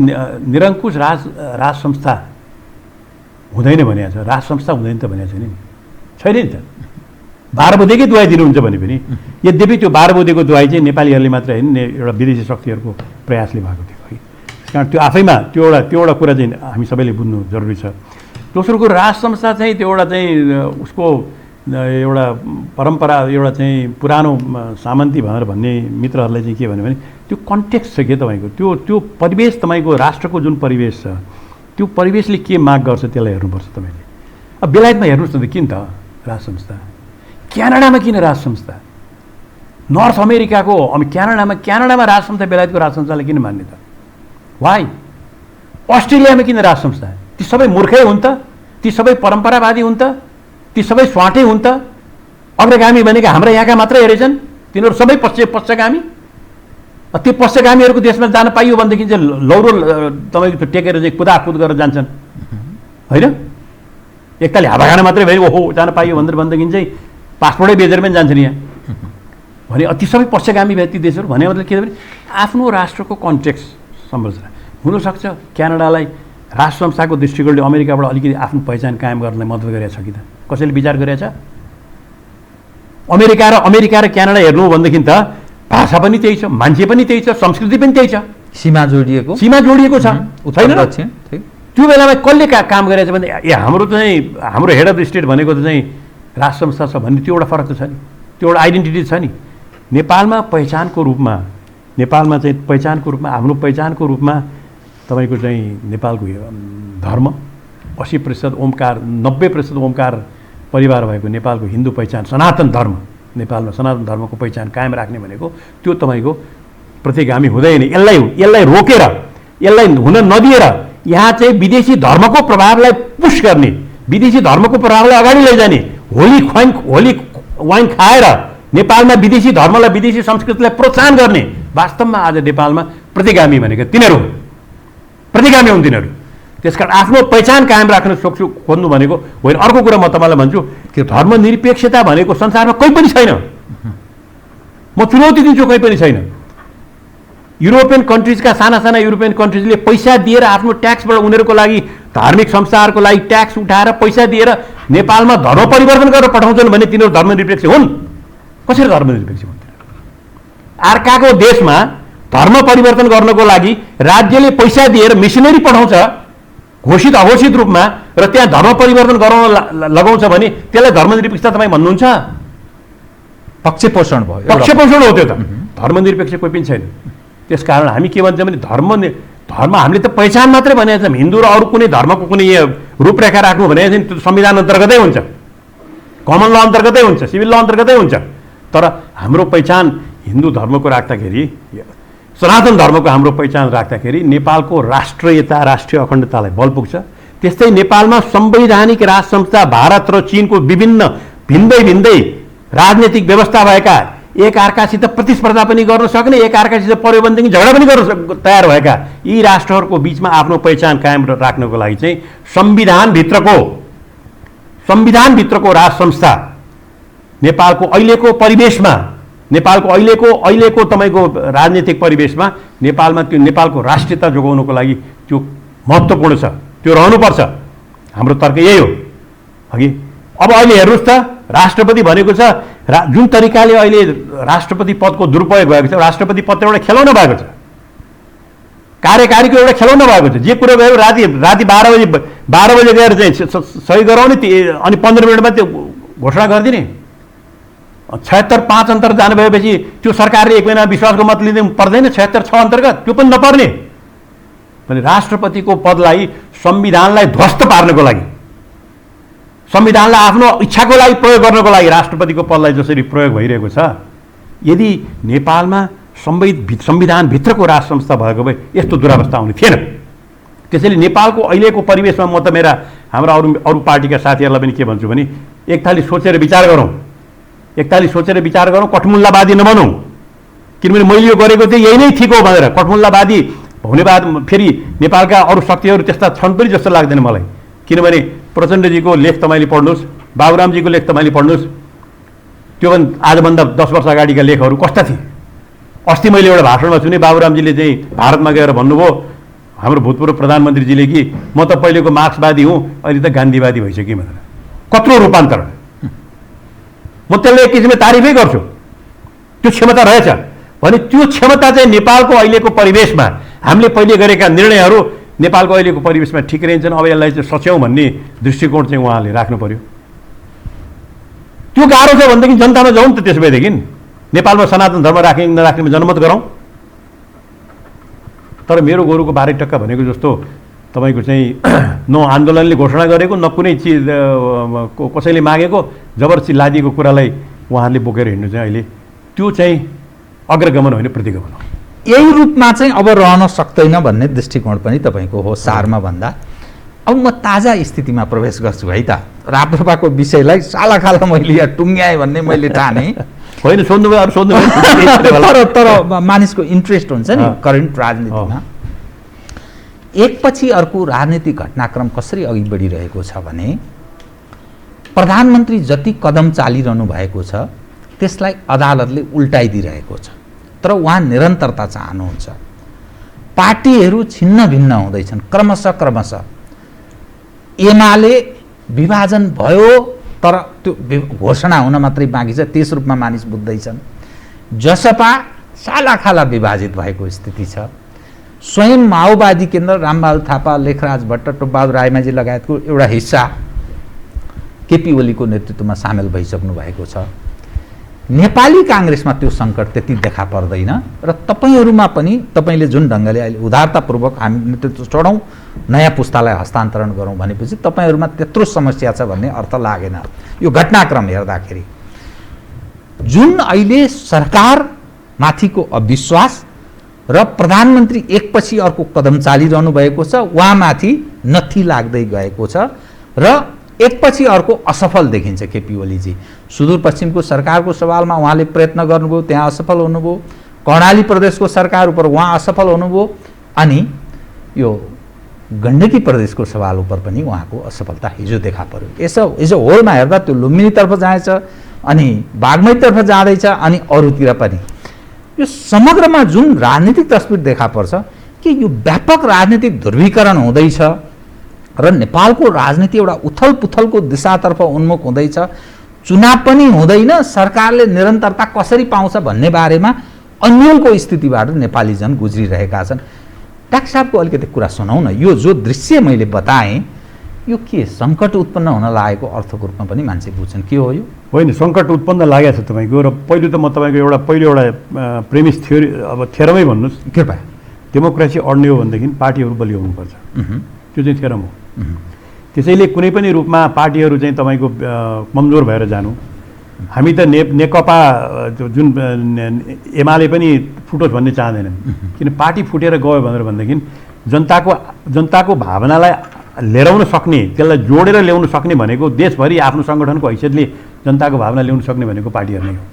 निरङ्कुश राज संस्था हुँदैन भनेको छ, राज संस्था हुँदैन त भनेको छैन नि, छैन नि त। 12 बुँदेकै दुवाई दिनुहुन्छ भने पनि यद्यपि त्यो 12 बुँदेको दुवाई चाहिँ नेपालीहरूले मात्रै होइन एउटा विदेशी शक्तिहरूको प्रयासले भएको थियो है। त्यस कारण त्यो आफैमा त्यो एउटा कुरा चाहिँ हामी सबैले बुझ्नु जरुरी छ। दोस्रो कुरो राज संस्था चाहिँ त्यो एउटा चाहिँ उसको एउटा परम्परा एउटा चाहिँ पुरानो सामन्ती भनेर भन्ने मित्रहरूलाई चाहिँ के भन्यो भने त्यो कन्टेक्स्ट छ के तपाईँको, त्यो परिवेश तपाईँको राष्ट्रको जुन परिवेश छ त्यो परिवेशले के माग गर्छ त्यसलाई हेर्नुपर्छ तपाईँले। अब बेलायतमा हेर्नुहोस् न त किन त राज संस्था, क्यानाडामा किन राज संस्था, नर्थ अमेरिकाको क्यानाडामा राज संस्था, बेलायतको राज संस्थाले किन मान्ने त, वाइ? अस्ट्रेलियामा किन राज संस्था? ती सबै मूर्खै हुन् त, ती सबै परम्परावादी हुन् त, ती सबै स्वाटै हुन् त। अग्रगामी भनेको हाम्रा यहाँका मात्रै हेरेछन्, तिनीहरू सबै पश्चगामी। त्यो पश्चगामीहरूको देशमा जान पाइयो भनेदेखि चाहिँ लौरो तपाईँको टेकेर चाहिँ कुदाकुद गरेर जान्छन् होइन? एकतालि हावाखाना मात्रै भयो ओहो जान पाइयो भनेदेखि चाहिँ पासपोर्टै बेचेर पनि जान्छन् यहाँ भने अति सबै पश्चगामी भए ती देशहरू। भने मतलब के भने आफ्नो राष्ट्रको कन्टेक्स्ट संरचना हुनसक्छ क्यानाडालाई राष्ट्र संस्थाको दृष्टिकोणले अमेरिकाबाट अलिकति आफ्नो पहिचान कायम गर्नलाई मद्दत गरेको छ कि त? कसैले विचार गरेको छ? अमेरिका र क्यानाडा हेर्नु भनेदेखि त भाषा पनि त्यही छ, मान्छे पनि त्यही छ, संस्कृति पनि त्यही छ, सीमा जोडिएको छ छैन? त्यो बेलामा कसले काम गरेछ भने हाम्रो हेड अफ स्टेट भनेको त चाहिँ राष्ट्र संस्था छ भन्ने त्यो एउटा फरक त छ नि, त्यो एउटा आइडेन्टिटी छ नि। नेपालमा पहिचानको रूपमा हाम्रो पहिचानको रूपमा तपाईँको चाहिँ नेपालको धर्म 80% ओमकार 90% ओमकार परिवार भएको नेपालको हिन्दू पहिचान सनातन धर्म, नेपालमा सनातन धर्मको पहिचान कायम राख्ने भनेको त्यो तपाईँको प्रतिगामी हुँदैन। यसलाई रोकेर यसलाई हुन नदिएर यहाँ चाहिँ विदेशी धर्मको प्रभावलाई पुश गर्ने, विदेशी धर्मको प्रभावलाई अगाडि लैजाने, होली वाइन खाएर नेपालमा विदेशी धर्मलाई विदेशी संस्कृतिलाई प्रोत्साहन गर्ने वास्तवमा आज नेपालमा प्रतिगामी भनेको तिनीहरू हुन् तिनीहरू। त्यसकारण आफ्नो पहिचान कायम राख्न खोज्नु भनेको होइन। अर्को कुरा म तपाईँलाई भन्छु कि धर्मनिरपेक्षता भनेको संसारमा कोही पनि छैन, म चुनौती दिन्छु, कोही पनि छैन। युरोपियन कन्ट्रिजका साना युरोपियन कन्ट्रिजले पैसा दिएर आफ्नो ट्याक्सबाट उनीहरूको लागि धार्मिक संस्थाहरूको लागि ट्याक्स उठाएर पैसा दिएर नेपालमा धर्म परिवर्तन गरेर पठाउँछन् भने तिनीहरू धर्मनिरपेक्ष हुन्? कसरी धर्मनिरपेक्ष हुन्? अर्काको देशमा धर्म परिवर्तन गर्नको लागि राज्यले पैसा दिएर मिसनरी पठाउँछ घोषित अघोषित रूपमा र त्यहाँ धर्म परिवर्तन गराउन लगाउँछ भने त्यसलाई धर्मनिरपेक्षता तपाईँ भन्नुहुन्छ? पक्षपोषण भयो, पक्षपोषण हो त्यो त। धर्मनिरपेक्ष कोही पनि छैन। त्यसकारण हामी के भन्छौँ भने धर्म हामीले त पहिचान मात्रै भनेको छौँ। हिन्दू र अरू कुनै धर्मको कुनै रूपरेखा राख्नु भने त्यो संविधान अन्तर्गतै हुन्छ, कमन ल अन्तर्गतै हुन्छ, सिभिल ल अन्तर्गतै हुन्छ। तर हाम्रो पहिचान हिन्दू धर्मको राख्दाखेरि, सनातन धर्मको हाम्रो पहिचान राख्दाखेरि नेपालको राष्ट्रियता राष्ट्रिय अखण्डतालाई बल पुग्छ। त्यस्तै नेपालमा संवैधानिक राज संस्था भारत र चीनको विभिन्न भिन्दै राजनीतिक व्यवस्था भएका, एक अर्कासित प्रतिस्पर्धा पनि गर्न सक्ने, एक अर्कासित पर्यो भनेदेखि झगडा पनि गर्न तयार भएका यी राष्ट्रहरूको बिचमा आफ्नो पहिचान कायम राख्नको लागि चाहिँ संविधानभित्रको राज संस्था नेपालको अहिलेको तपाईँको राजनीतिक परिवेशमा नेपालको राष्ट्रियता जोगाउनको लागि त्यो महत्त्वपूर्ण छ, त्यो रहनुपर्छ। हाम्रो तर्क यही हो अघि। अब अहिले हेर्नुहोस् त राष्ट्रपति भनेको छ जुन तरिकाले अहिले राष्ट्रपति पदको दुरुपयोग भएको छ, राष्ट्रपति पद एउटा खेलौना भएको छ, कार्यकारीको एउटा खेलौना भएको छ। जे कुरो गयो राति 12 बजे गएर चाहिँ सही गराउने अनि 15 मिनटमा त्यो घोषणा गरिदिने। 76-5 अन्तर जानु भएपछि त्यो सरकारले 1 महिना विश्वासको मत लिँदै पर्दैन, 76-6 अन्तर्गत त्यो पनि नपर्ने भने राष्ट्रपतिको पदलाई संविधानलाई ध्वस्त पार्नको लागि, संविधानलाई आफ्नो इच्छाको लागि प्रयोग गर्नको लागि राष्ट्रपतिको पदलाई जसरी प्रयोग भइरहेको छ, यदि नेपालमा संविधानभित्रको राज संस्था भएको भए यस्तो दुरावस्था हुने थिएन। त्यसैले नेपालको अहिलेको परिवेशमा म त मेरा हाम्रो अरू अरू पार्टीका साथीहरूलाई पनि के भन्छु भने एकताली सोचेर विचार गरौँ, एकताली सोचेर विचार गरौँ, कठमुल्लावादी नबनौँ। किनभने मैले यो गरेको चाहिँ यही नै ठिक हो भनेर कठमुल्लावादी हुने बाद फेरि नेपालका अरू शक्तिहरू त्यस्ता छन् पनि जस्तो लाग्दैन मलाई। किनभने प्रचण्डजीको लेख तपाईँले पढ्नुहोस्, बाबुरामजीको लेख तपाईँले पढ्नुहोस्, त्यो पनि आजभन्दा 10 वर्ष अगाडिका लेखहरू कस्ता थिए। अस्ति मैले एउटा भाषणमा सुने बाबुरामजीले चाहिँ भारतमा गएर भन्नुभयो हाम्रो भूतपूर्व प्रधानमन्त्रीजीले कि म त पहिलेको मार्क्सवादी हुँ अहिले त गान्धीवादी भइसकेँ भनेर। कत्रो रूपान्तरण! म त्यसलाई एक किसिमले तारिफै गर्छु, त्यो क्षमता रहेछ भने त्यो क्षमता चाहिँ नेपालको अहिलेको परिवेशमा हामीले पहिले गरेका निर्णयहरू नेपालको अहिलेको परिवेशमा ठिक रहन्छन्, अब यसलाई चाहिँ सच्याउँ भन्ने दृष्टिकोण चाहिँ उहाँले राख्नु पर्यो। त्यो गाह्रो छ भनेदेखि जनतामा जाउँ त, त्यसो भएदेखि नेपालमा सनातन धर्म राख्ने नराख्नेमा जनमत गरौँ। तर मेरो गोरुको 12 टक्का भनेको जस्तो तपाईँको चाहिँ न आन्दोलनले घोषणा गरेको न कुनै चिज कसैले मागेको जबरजस्ती लादिएको कुरालाई उहाँहरूले बोकेर हिँड्नु चाहिँ अहिले त्यो चाहिँ अग्रगमन होइन प्रतिगमन हो। यही रूपमा चाहिँ अब रहन सक्दैन भन्ने दृष्टिकोण पनि तपाईँको हो सारमा भन्दा। अब म ताजा स्थितिमा प्रवेश गर्छु है त। राप्रपाको विषयलाई सालाखाला मैले यहाँ टुङ्ग्याएँ भन्ने मैले ठाने होइन, सोध्नुभयो अरू सोध्नुभयो तर मानिसको इन्ट्रेस्ट हुन्छ नि करेन्ट राजनीतिमा। एकपछि अर्को राजनीतिक घटनाक्रम कसरी अघि बढिरहेको छ भने प्रधानमन्त्री जति कदम चालिरहनु भएको छ त्यसलाई अदालतले उल्टाइदिरहेको छ, तर उहाँ निरन्तरता चाहनुहुन्छ। पार्टीहरू छिन्न भिन्न हुँदैछन् क्रमशः। एमाले विभाजन भयो तर त्यो घोषणा हुन मात्रै बाँकी छ, त्यस रूपमा मानिस बुझ्दैछन्। जसपा सालाखाला विभाजित भएको स्थिति छ। स्वयं माओवादी केन्द्र रामबहादुर थापा, लेखराज भट्ट, टोपबहादुर रायमाझी लगायतको एउटा हिस्सा केपी ओलीको नेतृत्वमा सामेल भइसक्नु भएको छ। नेपाली काङ्ग्रेसमा त्यो सङ्कट त्यति देखा पर्दैन र तपाईँहरूमा पनि तपाईँले जुन ढङ्गले अहिले उदारतापूर्वक हामी नेतृत्व चढौँ, नयाँ पुस्तालाई हस्तान्तरण गरौँ भनेपछि तपाईँहरूमा त्यत्रो समस्या छ भन्ने अर्थ लागेन। यो घटनाक्रम हेर्दाखेरि जुन अहिले सरकारमाथिको अविश्वास र प्रधानमन्त्री एकपछि अर्को कदम चालिरहनु भएको छ, उहाँमाथि नथी लाग्दै गएको छ र एकपछि अर्को असफल देखिन्छ केपी ओलीजी। सुदूरपश्चिमको सरकारको सवालमा उहाँले प्रयत्न गर्नुभयो, त्यहाँ असफल हुनुभयो। कर्णाली प्रदेशको सरकार उप उहाँ असफल हुनुभयो अनि यो गण्डकी प्रदेशको सवाल उप पनि उहाँको असफलता हिजो देखा पर्यो। यसो होलमा हेर्दा त्यो लुम्बिनीतर्फ जाँदैछ अनि बागमतीतर्फ जाँदैछ अनि अरूतिर पनि। यो समग्रमा जुन राजनीतिक तस्बिर देखा पर्छ कि यो व्यापक राजनीतिक ध्रुवीकरण हुँदैछ र नेपालको राजनीति एउटा उथल पुथलको दिशातर्फ उन्मुख हुँदैछ। चुनाव पनि हुँदैन, सरकारले निरन्तरता कसरी पाउँछ भन्ने बारेमा अन्यलको स्थितिबाट नेपाली जन गुज्रिरहेका छन्। डाक्टर साहबको अलिकति कुरा सुनाउँ न। यो जो दृश्य मैले बताएँ यो के सङ्कट उत्पन्न हुन लागेको अर्थको रूपमा पनि मान्छे बुझ्छन्, के हो यो? होइन, सङ्कट उत्पन्न लागेको छ तपाईँको। र पहिलो त म तपाईँको पहिलो एउटा प्रेमिस थ्योरी अब थ्योरमै भन्नुहोस्, कृपया। डेमोक्रेसी अड्ने हो भनेदेखि पार्टीहरू बलियो हुनुपर्छ, त्यो चाहिँ थ्योरम हो। त्यसैले कुनै पनि रूपमा पार्टीहरू चाहिँ तपाईँको कमजोर भएर जानु। हामी त नेकपा जुन एमाले पनि फुटोस् भन्ने चाहँदैनन्, किन पार्टी फुटेर गयो भनेदेखि जनताको भावनालाई लिएर सक्ने, त्यसलाई जोडेर ल्याउन सक्ने भनेको देशभरि आफ्नो सङ्गठनको हैसियतले जनताको भावना ल्याउन सक्ने भनेको पार्टीहरू नै हो।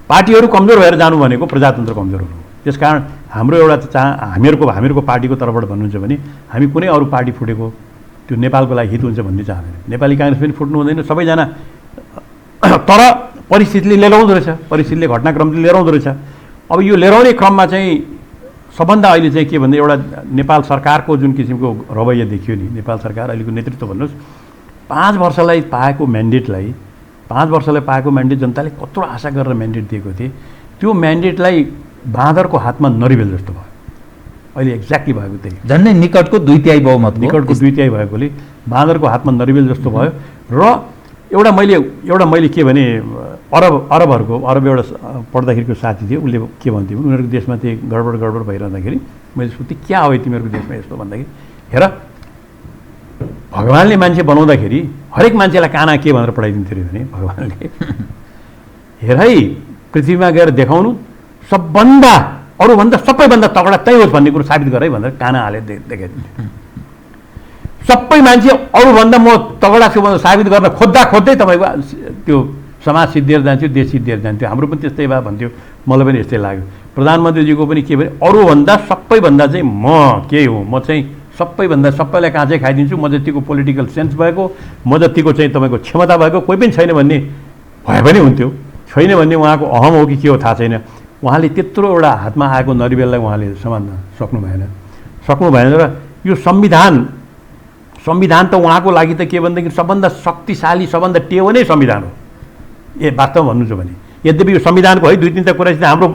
पार्टीहरू कमजोर भएर जानु भनेको प्रजातन्त्र कमजोर हुनु हो। त्यसकारण हाम्रो एउटा हामीहरूको पार्टीको तर्फबाट भन्नुहुन्छ भने हामी कुनै अरू पार्टी फुटेको त्यो नेपालको लागि हित हुन्छ भन्ने चाहँदैन। नेपाली काङ्ग्रेस पनि फुट्नु हुँदैन सबैजना, तर परिस्थितिले लिएर आउँदो रहेछ, परिस्थितिले घटनाक्रमले लिएर आउँदो रहेछ। अब यो लिएर आउने क्रममा चाहिँ सबभन्दा अहिले चाहिँ के भन्दा एउटा नेपाल सरकारको जुन किसिमको रवैया देखियो नि, नेपाल सरकार अहिलेको नेतृत्व भन्नुहोस्, 5 वर्षलाई पाएको म्यान्डेट जनताले कत्रो आशा गरेर म्यान्डेट दिएको थिए, त्यो म्यान्डेटलाई बाँदरको हातमा नरिवेल जस्तो भयो। अहिले एक्ज्याक्टली भएको त्यही झन्डै निकटको 2/3 बहुमत, निकटको 2/3 भएकोले बाँदरको हातमा नरिवेल जस्तो भयो। र एउटा मैले के भने अरबहरूको एउटा पढ्दाखेरिको साथी थियो, उसले के भन्थ्यो भने उनीहरूको देशमा चाहिँ गडबड भइरहँदाखेरि मैले सोधेँ क्या हो तिमीहरूको देशमा यस्तो भन्दाखेरि, हेर भगवान्ले मान्छे बनाउँदाखेरि हरेक मान्छेलाई काना के भनेर पढाइदिन्थ्यो अरे भने भगवान्ले, हेर है पृथ्वीमा गएर देखाउनु अरूभन्दा सबैभन्दा तगडा त्यही होस् भन्ने कुरो साबित गर है भनेर काना हालेर देखाइदिन्थ्यो। सबै सबै मान्छे अरूभन्दा म तगडा छु भनेर साबित गर्न खोज्दै तपाईँको त्यो समाज सिद्धिएर जान्थ्यो, देश सिद्धिएर जान्थ्यो। हाम्रो पनि त्यस्तै भए भन्थ्यो, मलाई पनि यस्तै लाग्यो। प्रधानमन्त्रीजीको पनि के भने अरूभन्दा सबैभन्दा चाहिँ म के हो, म चाहिँ सबैभन्दा सबैलाई काँचै खाइदिन्छु, म जतिको पोलिटिकल सेन्स भएको, म जतिको चाहिँ तपाईँको क्षमता भएको कोही पनि छैन भन्ने भए पनि हुन्थ्यो। छैन भन्ने उहाँको अहम हो कि के हो थाहा छैन। उहाँले त्यत्रो एउटा हातमा आएको नरिवेललाई उहाँले समात्न सक्नु भएन र यो संविधान त उहाँको लागि त के भनेदेखि सबभन्दा शक्तिशाली, सबभन्दा टेवा नै संविधान हो। वास्तवमा भन्नु छ भने यद्यपि यो संविधानको है 2-3 कुरा चाहिँ हाम्रो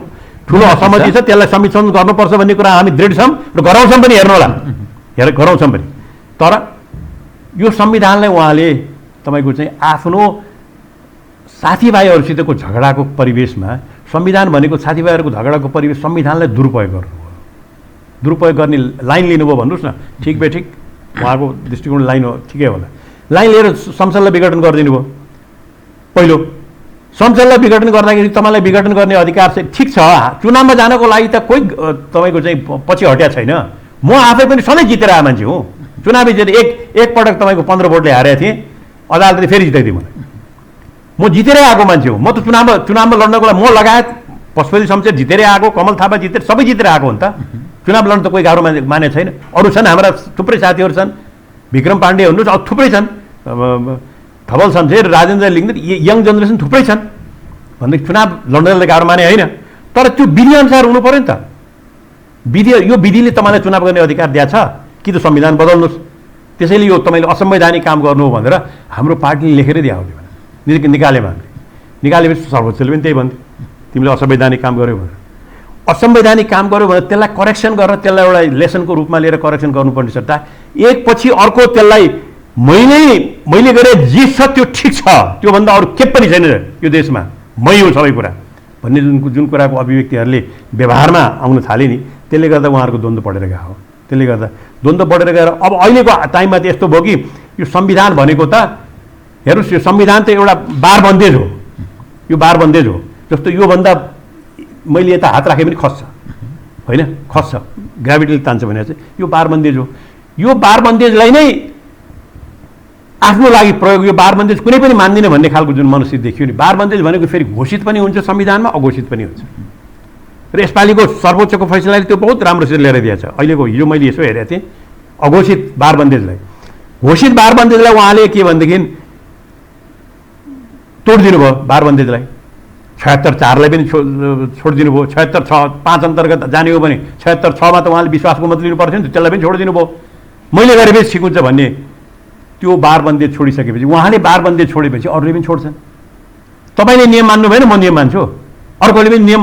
ठुलो असहमति छ, त्यसलाई संशोधन गर्नुपर्छ भन्ने कुरा हामी दृढ छौँ र गराउँछौँ पनि, हेर्नु होला, गराउँछौँ पनि। तर यो संविधानलाई उहाँले तपाईँको चाहिँ आफ्नो साथीभाइहरूसितको झगडाको परिवेशमा, संविधान भनेको साथीभाइहरूको झगडाको परिवेश, संविधानलाई दुरुपयोग गर्ने लाइन लिनुभयो भन्नुहोस् न। ठिक बेठिक उहाँको दृष्टिकोण लाइन हो, ठिकै होला। लाइन लिएर संसदलाई विघटन गरिदिनु भयो। पहिलो संसदलाई विघटन गर्दाखेरि तपाईँलाई विघटन गर्ने अधिकार चाहिँ ठिक छ, चुनावमा जानको लागि त कोही तपाईँको चाहिँ पछि हट्या छैन। म आफै पनि सधैँ जितेर आएको मान्छे हुँ। चुनाव जितेर एक पटक तपाईँको 15 भोटले हारेको थिएँ, अदालतले फेरि जिताइदियो मलाई। म जितेरै आएको मान्छे हो। म त चुनावमा लड्नको लागि म लगायत पशुपति शमशेर जितेरै आएको, कमल थापा जितेर सबै जितेर आएको हो नि त। चुनाव लड्नु त कोही गाह्रो माने छैन। अरू छन्, हाम्रा थुप्रै साथीहरू छन्, विक्रम पाण्डे हुनुहुन्छ, अरू थुप्रै छन्, धवल शमशेर, राजेन्द्र लिङ्गित, यङ जेनेरेसन थुप्रै छन् भनेदेखि चुनाव लड्नलाई गाह्रो माने होइन। तर त्यो विधिअनुसार हुनु पऱ्यो नि त। यो विधिले तपाईँलाई चुनाव गर्ने अधिकार दिएको छ कि त संविधान बदल्नुहोस्। त्यसैले यो तपाईँले असंवैधानिक काम गर्नु हो भनेर हाम्रो पार्टीले लेखेरै दिएको थियो, निकालेपछि सर्वोच्चले पनि त्यही भन्थ्यो, तिमीले असंवैधानिक काम गर्यौ भनेर। असंवैधानिक काम गर्यो भने त्यसलाई करेक्सन गरेर त्यसलाई एउटा लेसनको रूपमा लिएर करेक्सन गर्नुपर्ने सट्टा एकपछि अर्को त्यसलाई मैले गरे जे छ त्यो ठिक छ, त्योभन्दा अरू के पनि छैन यो देशमा, मै हो सबै कुरा भन्ने जुन कुराको अभिव्यक्तिहरूले व्यवहारमा आउन थाले नि, त्यसले गर्दा उहाँहरूको द्वन्द्व बढेर गएको हो। त्यसले गर्दा द्वन्द्व बढेर गएर अब अहिलेको टाइममा त यस्तो भयो कि यो संविधान भनेको त हेर्नुहोस्, यो संविधान त एउटा बारबन्देज हो। यो बारबन्देज हो जस्तो योभन्दा मैले यता हात राखे पनि खस्छ, होइन खस्छ, ग्राभिटीले तान्छ भने चाहिँ यो बारबन्देज हो। यो बारबन्देजलाई नै आफ्नो लागि प्रयोग, यो बारबन्देज कुनै पनि मान्दिनँ भन्ने खालको जुन मनस्थिति देखियो नि। बारबन्देज भनेको फेरि घोषित पनि हुन्छ संविधानमा, अघोषित पनि हुन्छ। र यसपालिको सर्वोच्चको फैसलाले त्यो बहुत राम्रोसित लिएर दिएको छ। अहिलेको हिजो मैले यसो हेरेको थिएँ, अघोषित बारबन्देजलाई, घोषित बारबन्देजलाई उहाँले के भनेदेखि तोडिदिनु भयो। बारबन्देजलाई 76(4) पनि छोडिदिनु भयो। 76(6)(5) अन्तर्गत जाने हो भने 76(6)मा त उहाँले विश्वासको मत लिनु पर्थ्यो नि, त्यसलाई पनि छोडिदिनु भयो। मैले गरेपछि ठिक हुन्छ भन्ने त्यो बारबन्देज छोडिसकेपछि, उहाँले बारबन्देज छोडेपछि अरूले पनि छोड्छन्। तपाईँले नियम मान्नु भएन, म नियम मान्छु, अर्कोले पनि नियम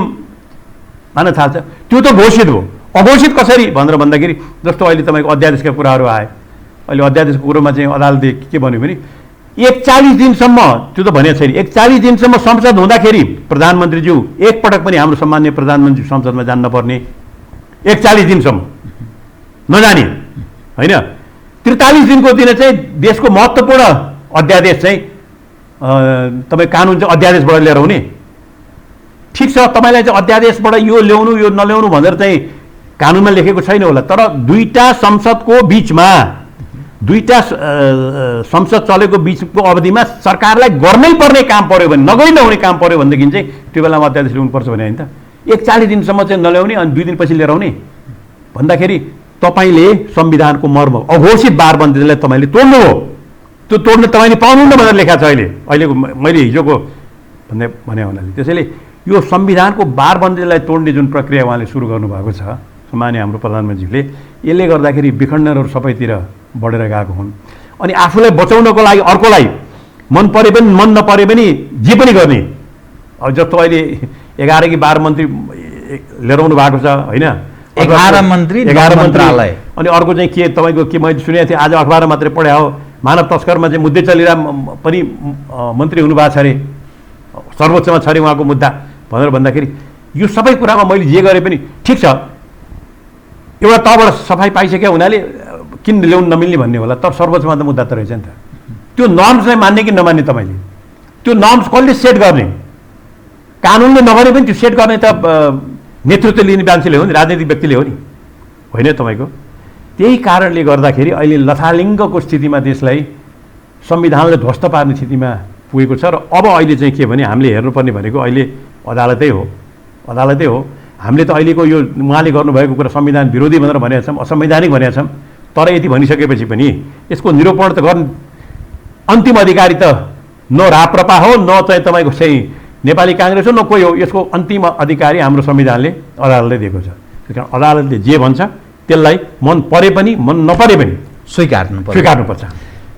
मान्न थाल्छ। त्यो त घोषित हो। अघोषित कसरी भनेर भन्दाखेरि जस्तो अहिले तपाईँको अध्यादेशका कुराहरू आए। अहिले अध्यादेशको कुरोमा चाहिँ अदालतले के भन्यो भने 41 दिनसम्म, त्यो त भनेको छैन, 41 दिनसम्म संसद हुँदाखेरि प्रधानमन्त्रीज्यू एकपटक पनि हाम्रो सम्मान्य प्रधानमन्त्री संसदमा जान्न पर्ने, 41 दिनसम्म नजाने होइन। 43 दिनको दिन चाहिँ देशको महत्त्वपूर्ण अध्यादेश चाहिँ तपाईँ कानुन चाहिँ अध्यादेशबाट लिएर आउने। ठिक छ, तपाईँलाई चाहिँ अध्यादेशबाट यो ल्याउनु यो नल्याउनु भनेर चाहिँ कानुनमा लेखेको छैन होला, तर दुईटा संसदको बिचमा, दुईटा संसद चलेको बिचको अवधिमा सरकारलाई गर्नै पर्ने काम पर्यो भने, नगरी नहुने काम पर्यो भनेदेखि चाहिँ त्यो बेलामा अध्यादेश ल्याउनुपर्छ भने होइन त। 41 दिनसम्म चाहिँ नल्याउने अनि 2 दिनपछि लिएर आउने भन्दाखेरि तपाईँले संविधानको मर्म, अघोषित बारबन्देजलाई तपाईँले तोड्नु हो। त्यो तोड्न तपाईँले पाउनुहुन्न भनेर लेखाएको छ अहिलेको मैले हिजोको भने हुनाले। त्यसैले यो संविधानको बारबन्देजलाई तोड्ने जुन प्रक्रिया उहाँले सुरु गर्नुभएको छ सम्मान्य हाम्रो प्रधानमन्त्रीले, यसले गर्दाखेरि विखण्डनहरू सबैतिर बढेर गएको हुन्। अनि आफूलाई बचाउनको लागि अर्कोलाई मन परे पनि मन नपरे पनि जे पनि गर्ने। अब जस्तो अहिले 11 कि 12 मन्त्री लिएर आउनु भएको छ होइन, 11 मन्त्री, 11 मन्त्रालय। अनि अर्को चाहिँ के तपाईँको के मैले सुनेको थिएँ, आज अखबारमा मात्रै पढे हो, मानव तस्करमा चाहिँ मुद्दै चलिरह पनि मन्त्री हुनुभएको छ अरे, सर्वोच्चमा छ अरे उहाँको मुद्दा भनेर भन्दाखेरि यो सबै कुरामा मैले जे गरेँ पनि ठिक छ, एउटा तबाट सफाइ पाइसक्यो हुनाले किन ल्याउनु नमिल्ने भन्ने होला, तर सर्वोच्चमा त मुद्दा त रहेछ नि त। त्यो नर्म्सलाई मान्ने कि नमान्ने तपाईँले, त्यो नर्म्स कसले सेट गर्ने? कानुनले नगरे पनि त्यो सेट गर्ने त नेतृत्व लिने मान्छेले हो नि, राजनीतिक व्यक्तिले हो नि, होइन तपाईँको। त्यही कारणले गर्दाखेरि अहिले लथालिङ्गको स्थितिमा देशलाई संविधानले ध्वस्त पार्ने स्थितिमा पुगेको छ। र अब अहिले चाहिँ के भने हामीले हेर्नुपर्ने भनेको अहिले अदालतै हो। हामीले त अहिलेको यो उहाँले गर्नुभएको कुरा संविधान विरोधी भनेर भनेका छौँ, असंवैधानिक भनेका छौँ। तर यति भनिसकेपछि पनि यसको निरूपण त गर्ने अन्तिम अधिकारी त न राप्रपा हो, न चाहिँ तपाईँको चाहिँ नेपाली काङ्ग्रेस हो, न कोही हो। यसको अन्तिम अधिकारी हाम्रो संविधानले अदालतले दिएको छ। त्यस कारण अदालतले जे भन्छ त्यसलाई मन परे पनि मन नपरे पनि स्वीकार्नुपर्छ।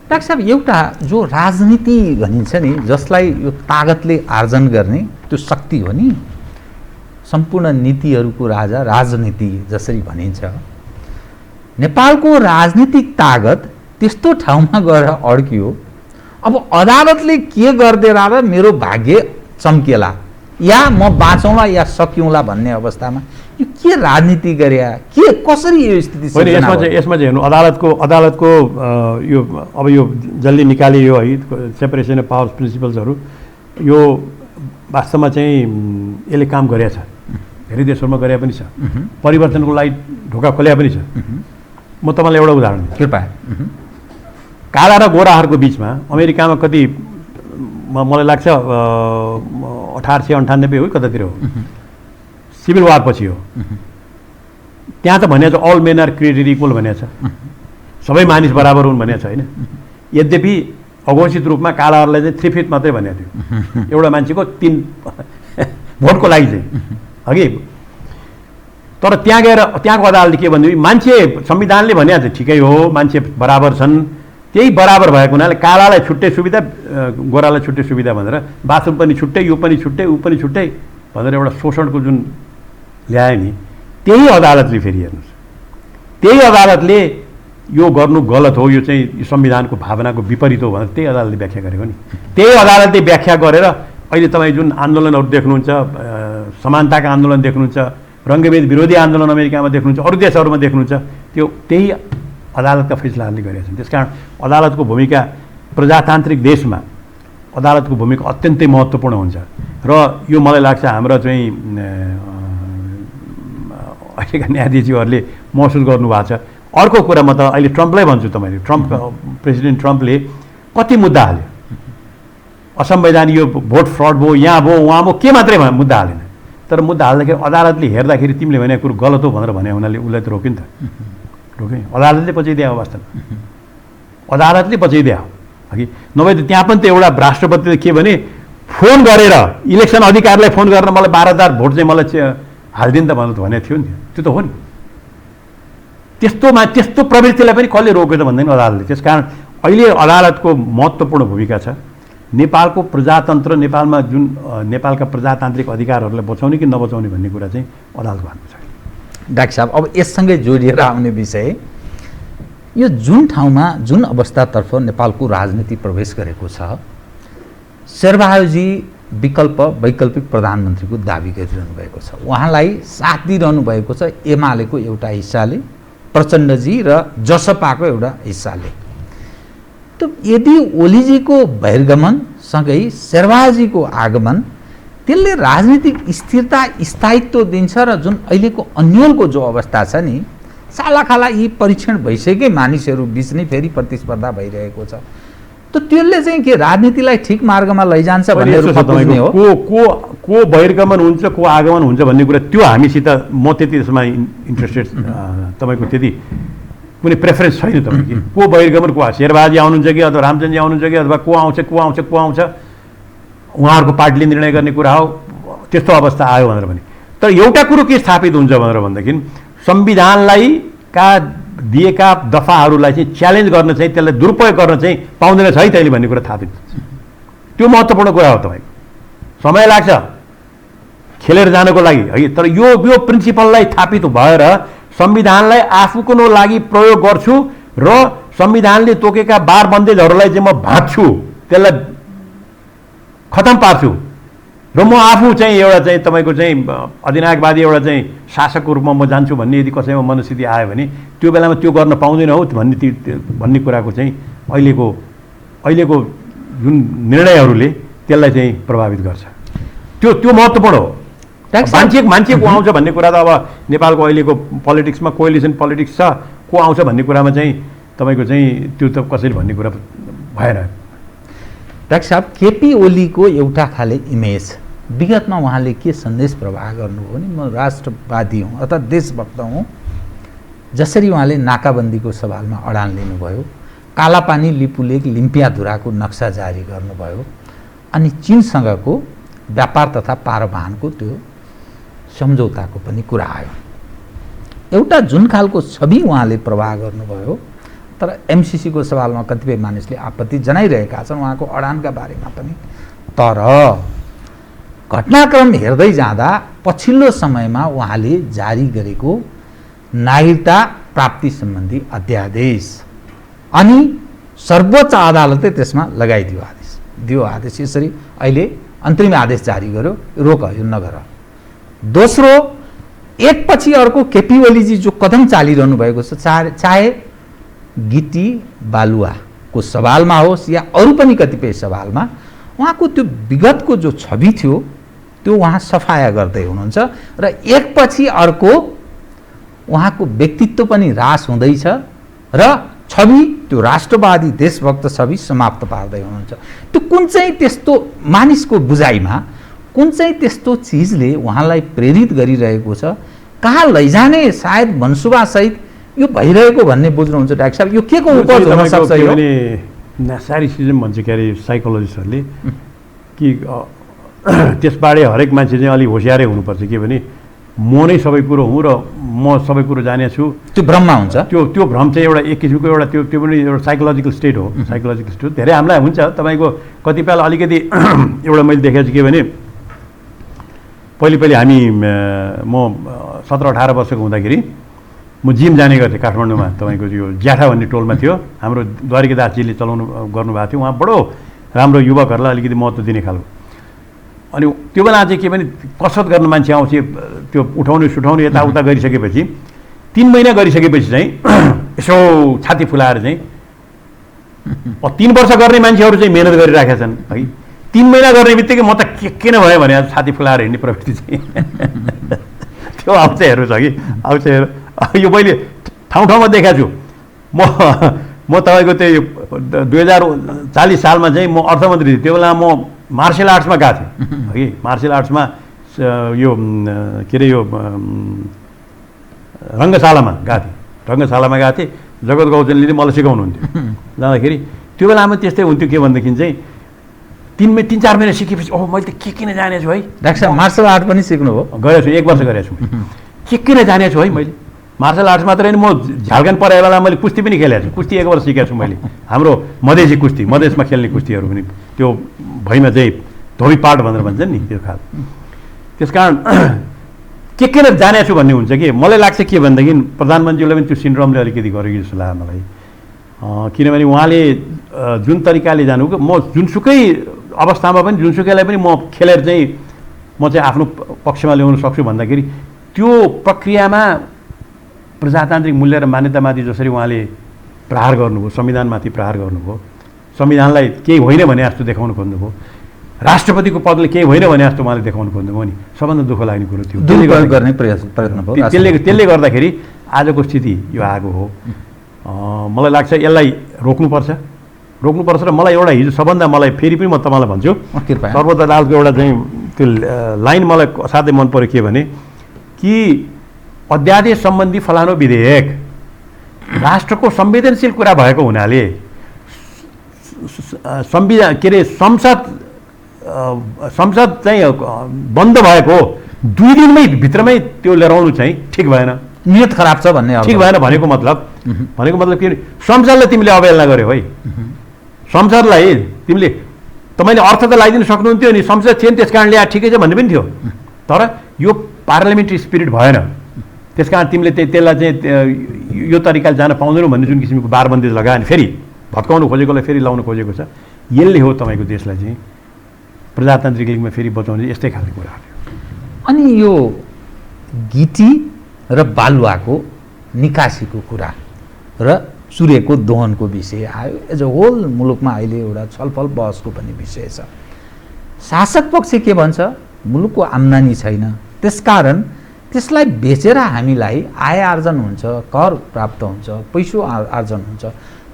डाक्टर साहब, एउटा जो राजनीति भनिन्छ नि, जसलाई यो तागतले आर्जन गर्ने त्यो शक्ति हो नि, सम्पूर्ण नीतिहरूको राजा राजनीति जसरी भनिन्छ, नेपालको राजनीतिक तागत त्यस्तो ठाउँमा गएर अड्कियो। अब अदालतले के गरिदिएर र मेरो भाग्य चम्केला या म बाँचौँला या सकिउँला भन्ने अवस्थामा यो के राजनीति गरे, के कसरी यो स्थिति? यसमा चाहिँ हेर्नु, अदालतको यो अब यो जसले निकाले यो है सेपरेसन अफ पावर्स प्रिन्सिपल्सहरू, यो वास्तवमा चाहिँ यसले काम गरेछ। धेरै देशहरूमा गरे पनि छ, परिवर्तनको लागि ढोका खोल्या पनि छ। म तपाईँलाई एउटा उदाहरण दिन्छु। कृपया। काला र गोराहरूको बिचमा अमेरिकामा कति मलाई लाग्छ 1898 हो कतातिर हो, सिभिल वार पछि हो। त्यहाँ त भनेको छ all men are created equal भनेको छ, सबै मानिस बराबर हुन् भनेको छ होइन। यद्यपि अघोषित रूपमा कालाहरूलाई चाहिँ 3 फिट मात्रै भनेको थियो एउटा मान्छेको 3 भोटको लागि चाहिँ अघि। तर त्यहाँ गएर त्यहाँको अदालतले के भन्यो, मान्छे संविधानले भनेको छ ठिकै हो, मान्छे बराबर छन्, त्यही बराबर भएको हुनाले कालालाई छुट्टै सुविधा, गोरालाई छुट्टै सुविधा भनेर बाथरुम पनि छुट्टै, यो पनि छुट्टै, ऊ पनि छुट्टै भनेर एउटा शोषणको जुन ल्यायो नि, त्यही अदालतले फेरि हेर्नुहोस्, त्यही अदालतले यो गर्नु गलत हो, यो चाहिँ संविधानको भावनाको विपरीत हो भनेर त्यही अदालतले व्याख्या गरेको नि। त्यही अदालतले व्याख्या गरेर अहिले तपाईँ जुन आन्दोलनहरू देख्नुहुन्छ, समानताका आन्दोलन देख्नुहुन्छ, रङ्गभेद विरोधी आन्दोलन अमेरिकामा देख्नुहुन्छ, अरू देशहरूमा देख्नुहुन्छ, त्यो त्यही अदालतका फैसलाहरूले गरेका छन्। त्यसकारण अदालतको भूमिका प्रजातान्त्रिक देशमा अदालतको भूमिका अत्यन्तै महत्त्वपूर्ण हुन्छ। र यो मलाई लाग्छ हाम्रो चाहिँ अहिलेका न्यायाधीशहरूले महसुस गर्नुभएको छ। अर्को कुरा म त अहिले ट्रम्पलाई भन्छु, तपाईँले प्रेसिडेन्ट ट्रम्पले कति मुद्दा हाल्यो, असंवैधानिक यो भोट फ्रड भयो, यहाँ भयो, उहाँ भयो, के मात्रै मुद्दा हालेन। तर मुद्दा हाल्दाखेरि अदालतले हेर्दाखेरि तिमीले भनेको कुरो गलत हो भनेर भने हुनाले उसलाई त रोक्यो नि त, रोक्यो। अदालतले पचाइदियो वास्तवमा, अदालतले पचाइदियो अघि। नभए त त्यहाँ पनि त एउटा राष्ट्रपतिले के भने फोन गरेर इलेक्सन अधिकारीलाई फोन गरेर मलाई 12,000 भोट चाहिँ मलाई हालिदिनु त भनेर भनेको थियो नि, त्यो त हो नि। त्यस्तो प्रवृत्तिलाई पनि कसले रोक्यो त भन्दैन अदालतले। त्यसकारण अहिले अदालतको महत्त्वपूर्ण भूमिका छ। नेपालको प्रजातन्त्र, नेपालमा जुन नेपालका प्रजातान्त्रिक अधिकारहरूलाई बचाउने कि नबचाउने भन्ने कुरा चाहिँ अदालतको हातमा छ। डाक्टर साहब, अब यससँगै जोडिएर आउने विषय, यो जुन ठाउँमा जुन अवस्थातर्फ नेपालको राजनीति प्रवेश गरेको छ, शेरबहादुरजी वैकल्पिक प्रधानमन्त्रीको दाबी गरिरहनु भएको छ, उहाँलाई साथ दिइरहनु भएको छ एमालेको एउटा हिस्साले, प्रचण्डजी र जसपाको एउटा हिस्साले। त यदि ओलीजीको बहिर्गमन सँगै शेरबहादुरजीको आगमन त्यसले राजनीतिक स्थिरता स्थायित्व दिन्छ र जुन अहिलेको अन्यलको जो अवस्था छ नि, सालाखाला यी परीक्षण भइसके मानिसहरू बिच नै फेरि प्रतिस्पर्धा भइरहेको छ, त त्यसले चाहिँ के राजनीतिलाई ठिक मार्गमा लैजान्छ भन्ने रूपमा बुझ्ने हो? को बहिर्गमन हुन्छ, को आगमन हुन्छ भन्ने कुरा त्यो हामीसित म त्यति त्यसमा इन्ट्रेस्टेड, तपाईँको त्यति कुनै प्रेफरेन्स छैन तपाईँको। को बहिर्गमन, को शेरबहादुरजी आउनुहुन्छ कि अथवा रामचन्द्रजी आउनुहुन्छ कि अथवा को आउँछ उहाँहरूको पार्टीले निर्णय गर्ने कुरा हो, त्यस्तो अवस्था आयो भनेर भने। तर एउटा कुरो के स्थापित हुन्छ भनेर भन्दाखेरि संविधानलाई का दिएका दफाहरूलाई चाहिँ च्यालेन्ज गर्न चाहिँ, त्यसलाई दुरुपयोग गर्न चाहिँ पाउँदैन है तैँले भन्ने कुरा थाहा हुन्छ। त्यो महत्त्वपूर्ण कुरा हो। तपाईँको समय लाग्छ खेलेर जानको लागि है, तर यो प्रिन्सिपललाई स्थापित भएर संविधानलाई आफूको लागि प्रयोग गर्छु र संविधानले तोकेका बार बन्देजहरूलाई चाहिँ म भाँच्छु, त्यसलाई खतम पार्छु र म आफू चाहिँ एउटा चाहिँ तपाईँको चाहिँ अधिनायकवादी एउटा चाहिँ शासकको रूपमा म जान्छु भन्ने यदि कसैमा मनस्थिति आयो भने त्यो बेलामा त्यो गर्न पाउँदैन हो भन्ने कुराको चाहिँ अहिलेको जुन निर्णयहरूले त्यसलाई चाहिँ प्रभावित गर्छ। त्यो महत्त्वपूर्ण हो। मान्छे को आउँछ भन्ने कुरा त अब नेपालको अहिलेको पोलिटिक्समा कोएलिसन पोलिटिक्स छ, को आउँछ भन्ने कुरामा चाहिँ तपाईँको चाहिँ त्यो त कसैले भन्ने कुरा भएन। डाक्टर साहब, केपी ओलीको एउटा खाले इमेज विगतमा उहाँले के सन्देश प्रवाह गर्नुभयो भने म राष्ट्रवादी हुँ अथवा देशभक्त हुँ, जसरी उहाँले नाकाबन्दीको सवालमा अडान लिनुभयो, कालापानी लिपुलेक लिम्पियाधुराको नक्सा जारी गर्नुभयो, अनि चीनसँगको व्यापार तथा पारवाहनको त्यो सम्झौताको पनि कुरा आयो। एउटा जुन खालको छवि उहाँले प्रवाह गर्नुभयो, तर एमसिसीको सवालमा कतिपय मानिसले आपत्ति जनाइरहेका छन् उहाँको अडानका बारेमा पनि। तर घटनाक्रम हेर्दै जाँदा पछिल्लो समयमा उहाँले जारी गरेको नागरिकता प्राप्ति सम्बन्धी अध्यादेश अनि सर्वोच्च अदालतले त्यसमा लगाइदियो आदेश। यसरी अहिले अन्तरिम आदेश जारी गर्यो, रोक यो नगर। दोस्रो, एकपछि अर्को केपी ओलीजी जो कदम चालिरहनु भएको छ, चाहे गिटी बालुवाको सवालमा होस् या अरू पनि कतिपय सवालमा, उहाँको त्यो विगतको जो छवि थियो त्यो उहाँ सफाया गर्दै हुनुहुन्छ र एकपछि अर्को उहाँको व्यक्तित्व पनि ह्रास हुँदैछ र छवि त्यो राष्ट्रवादी देशभक्त छवि समाप्त पार्दै हुनुहुन्छ। त्यो कुन चाहिँ त्यस्तो मानिसको बुझाइमा कुन चाहिँ त्यस्तो चिजले उहाँलाई प्रेरित गरिरहेको छ, कहाँ लैजाने सायद मनसुबासहित यो भइरहेको भन्ने बुझ्नुहुन्छ डाक्टर साहब? यो के को उपज हुन सक्छ? यो नार्सिसिजम भन्छ के अरे साइकोलोजिस्टहरूले, कि त्यसबारे हरेक मान्छे चाहिँ अलिक होसियारै हुनुपर्छ। के भने म नै सबै कुरो हुँ र म सबै कुरो जाने छु, त्यो भ्रममा हुन्छ। त्यो भ्रम चाहिँ एउटा एक किसिमको एउटा त्यो पनि एउटा साइकोलोजिकल स्टेट हो। साइकोलोजिकल स्टेट धेरै हामीलाई हुन्छ। तपाईँको कतिपय अलिकति एउटा मैले देखेको छु के भने पहिले हामी म 17-18 वर्षको हुँदाखेरि म जिम जाने गर्थेँ काठमाडौँमा। तपाईँको यो ज्याठा भन्ने टोलमा थियो, हाम्रो द्वारिका दासजीले गर्नुभएको थियो। उहाँ बडो राम्रो युवकहरूलाई अलिकति महत्त्व दिने खालको। अनि त्यो बेला चाहिँ के भने कसरत गर्न मान्छे आउँछ, त्यो उठाउने सुठाउने यताउता गरिसकेपछि 3 महिना गरिसकेपछि चाहिँ यसो छाती फुलाएर चाहिँ 3 वर्ष गर्ने मान्छेहरू चाहिँ मेहनत गरिराखेका छन् है। 3 महिना गर्ने बित्तिकै म त किन भयो भने छाती फुलाएर हिँड्ने प्रवृत्ति चाहिँ त्यो आउँछ हेर्नुहोस् कि आउँछ हेर। यो मैले ठाउँ ठाउँमा देखाएको छु। म तपाईँको त्यो 2040 सालमा चाहिँ म अर्थमन्त्री थिएँ। त्यो बेला म मार्शल आर्ट्समा गएको थिएँ है। मार्शल आर्ट्समा यो के अरे यो रङ्गशालामा गएको थिएँ। रङ्गशालामा गएको थिएँ, जगत गौतमले मलाई सिकाउनुहुन्थ्यो। जाँदाखेरि त्यो बेलामा त्यस्तै हुन्थ्यो। के भनेदेखि चाहिँ 3-4 महिना सिकेपछि ओह मैले त के किन जानेछु है। डाक्टर साहब, मार्शल आर्ट पनि सिक्नुभयो? गरेको छु, 1 वर्ष गरेको छु। के किन जानेछु है मैले। मार्शल आर्ट्स मात्रै होइन, म झारखण्ड परेको बेला मैले कुस्ती पनि खेलेको छु। कुस्ती 1 वर्ष सिकेको छु मैले। हाम्रो मधेसी कुस्ती, मधेसमा खेल्ने कुस्तीहरू पनि, त्यो भैमा चाहिँ धोबी पाट भनेर भन्छ नि त्यो खाल। त्यस कारण के किन जानेको छु भन्ने हुन्छ कि मलाई लाग्छ के भनेदेखि प्रधानमन्त्रीले पनि त्यो सिन्ड्रोमले अलिकति गरेको जस्तो लाग्यो मलाई। किनभने उहाँले जुन तरिकाले जानुभयो, म जुनसुकै अवस्थामा पनि जुनसुकैलाई पनि म खेलेर चाहिँ म चाहिँ आफ्नो पक्षमा ल्याउन सक्छु भन्दाखेरि त्यो प्रक्रियामा प्रजातान्त्रिक मूल्य र मान्यतामाथि जसरी उहाँले प्रहार गर्नुभयो, संविधानमाथि प्रहार गर्नुभयो, संविधानलाई केही होइन भने जस्तो देखाउनु खोज्नुभयो, राष्ट्रपतिको पदले केही होइन भने जस्तो उहाँले देखाउनु खोज्नुभयो नि, सबभन्दा दुःख लाग्ने कुरो थियो। गर्ने प्रयत्न भयो। त्यसले गर्दाखेरि आजको स्थिति यो आएको हो। मलाई लाग्छ यसलाई रोक्नुपर्छ र मलाई एउटा हिजो सबभन्दा मलाई फेरि पनि म तपाईँलाई भन्छु, सर्वोच्च अदालतको एउटा चाहिँ त्यो लाइन मलाई असाध्यै मन पऱ्यो। के भने कि अध्यादेश सम्बन्धी फलानु विधेयक राष्ट्रको संवेदनशील कुरा भएको हुनाले संविधान के अरे संसद चाहिँ बन्द भएको 2 दिनमै भित्रमै त्यो लिएर चाहिँ ठिक भएन, नियत खराब छ भन्ने ठिक भएन भनेको मतलब के संसदलाई तिमीले अवहेलना गर्यौ है। संसदलाई तिमीले तपाईँले अर्थ त लगाइदिनु सक्नुहुन्थ्यो नि, संसद थिएन त्यस कारणले ठिकै छ भन्ने पनि थियो। तर यो पार्लियामेन्ट्री स्पिरिट भएन, त्यस कारण तिमीले त्यसलाई चाहिँ यो तरिकाले जान पाउँदैनौ भन्ने जुन किसिमको बारबन्दी लगायो नि, फेरि भत्काउनु खोजेकोलाई फेरि लाउनु खोजेको छ। यसले हो तपाईँको देशलाई चाहिँ प्रजातान्त्रिक लिगमा फेरि बचाउने यस्तै खालको कुराहरू। अनि यो गिटी र बालुवाको निकासीको कुरा र सूर्यको दोहनको विषय आयो। एज अ होल मुलुकमा अहिले एउटा छलफल बहसको पनि विषय छ। शासक पक्ष के भन्छ, मुलुकको आम्दानी छैन, त्यसकारण त्यसलाई बेचेर हामीलाई आय आर्जन हुन्छ, कर प्राप्त हुन्छ, पैसो आर्जन हुन्छ।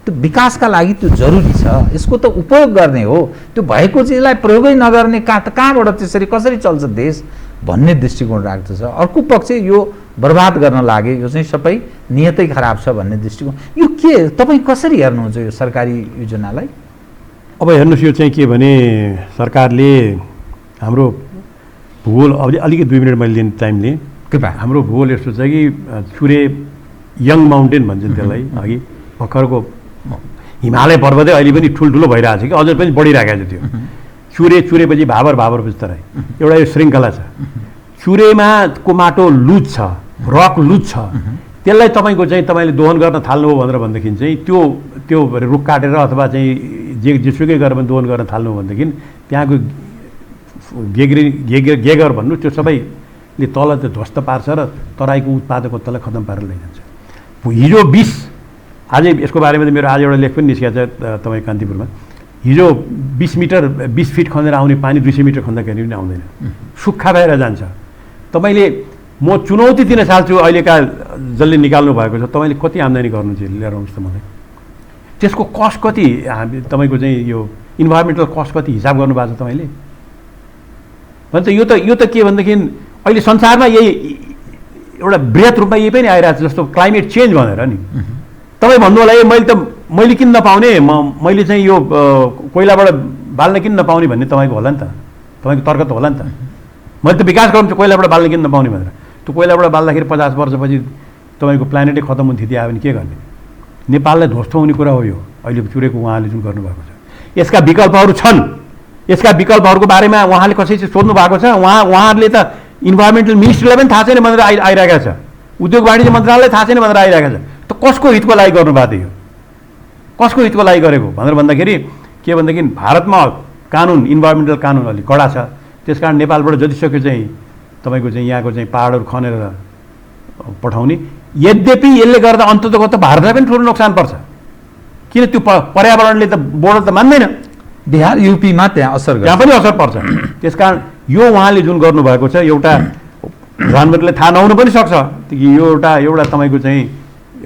त्यो विकासका लागि त्यो जरुरी छ, यसको त उपयोग गर्ने हो। त्यो भएको चिजलाई प्रयोगै नगर्ने कहाँबाट त्यसरी कसरी चल्छ देश भन्ने दृष्टिकोण राख्दछ। अर्को पक्ष यो बर्बाद गर्न लागे, यो चाहिँ सबै नियतै खराब छ भन्ने दृष्टिकोण। यो के तपाईँ कसरी हेर्नुहुन्छ यो सरकारी योजनालाई? अब हेर्नुहोस्, यो चाहिँ के भने सरकारले हाम्रो भूगोल अलिकति 2 मिनट मैले लिने टाइम लिएँ। हाम्रो भूगोल यस्तो छ कि चुरे यङ माउन्टेन भन्छ त्यसलाई, अघि भर्खरको हिमालय पर्वतै अहिले पनि ठुल्ठुलो भइरहेको छ कि अझै पनि बढिरहेको छ। त्यो चुरेपछि भाबर विस्तारै एउटा यो श्रृङ्खला छ। चुरेमा को माटो लुज छ, रक लुज छ, त्यसलाई तपाईँले दोहन गर्न थाल्नु हो भनेदेखि चाहिँ त्यो रुख काटेर अथवा चाहिँ जेसुकै गरेर पनि दोहन गर्न थाल्नु हो भनेदेखि त्यहाँको गेगर भन्नु त्यो सबैले तल त्यो ध्वस्त पार्छ र तराईको उत्पादकको तल खतम पारेर लैजान्छ। हिजो 20 अझै यसको बारेमा त मेरो आज एउटा लेख पनि निस्केको छ तपाईँ कान्तिपुरमा। हिजो 20 फिट खनेर आउने पानी 200 मिटर खन्दाखेरि पनि आउँदैन, सुक्खा भएर जान्छ। तपाईँले म चुनौती दिन चाहन्छु, अहिलेका जसले निकाल्नु भएको छ तपाईँले कति आम्दानी गर्नुहुन्छ लिएर आउनुहोस् त मलाई। त्यसको कस्ट कति तपाईँको चाहिँ यो इन्भाइरोमेन्टल कस्ट कति हिसाब गर्नुभएको छ तपाईँले? भन्छ यो त के भनेदेखि अहिले संसारमा यही एउटा बृहत रूपमा यही पनि आइरहेको छ जस्तो क्लाइमेट चेन्ज भनेर नि। तपाईँ भन्नु होला मैले किन नपाउने, मैले चाहिँ यो कोइलाबाट बाल्न किन नपाउने भन्ने तपाईँको होला नि त, तपाईँको तर्क त होला नि त। मैले त विकास गर्नु कोइलाबाट बाल्न किन नपाउने भनेर। त्यो कोइलाबाट बाल्दाखेरि 50 वर्षपछि तपाईँको प्लानेटै खतम हुने स्थिति आयो भने के गर्ने? नेपाललाई ध्वस्त हुने कुरा हो यो अहिले चुरेको उहाँले जुन गर्नुभएको छ। यसका विकल्पहरू छन्, यसका विकल्पहरूको बारेमा उहाँले कसरी सोध्नु भएको छ। उहाँहरूले त इन्भाइरोमेन्टल मिनिस्ट्रीलाई पनि थाहा छैन भनेर आइरहेको छ, उद्योग वाणिज्य मन्त्रालयलाई थाहा छैन भनेर आइरहेको छ। त कसको हितको लागि गर्नुभएको थियो, कसको हितको लागि गरेको भनेर भन्दाखेरि के भनेदेखि भारतमा कानुन, इन्भाइरोमेन्टल कानुन अलिक कडा छ। त्यसकारण नेपालबाट जतिसक्यो चाहिँ तपाईँको चाहिँ यहाँको चाहिँ पाहाडहरू खनेर पठाउने। यद्यपि यसले गर्दा अन्ततः भारतलाई पनि ठुलो नोक्सान पर्छ, किन त्यो पर्यावरणले त बोर्डर त मान्दैन। बिहार युपीमा त्यहाँ पनि असर पर्छ। त्यसकारण यो उहाँले जुन गर्नुभएको छ एउटा प्रधानमन्त्रीले थाहा नहुनु पनि सक्छ कि यो एउटा तपाईँको चाहिँ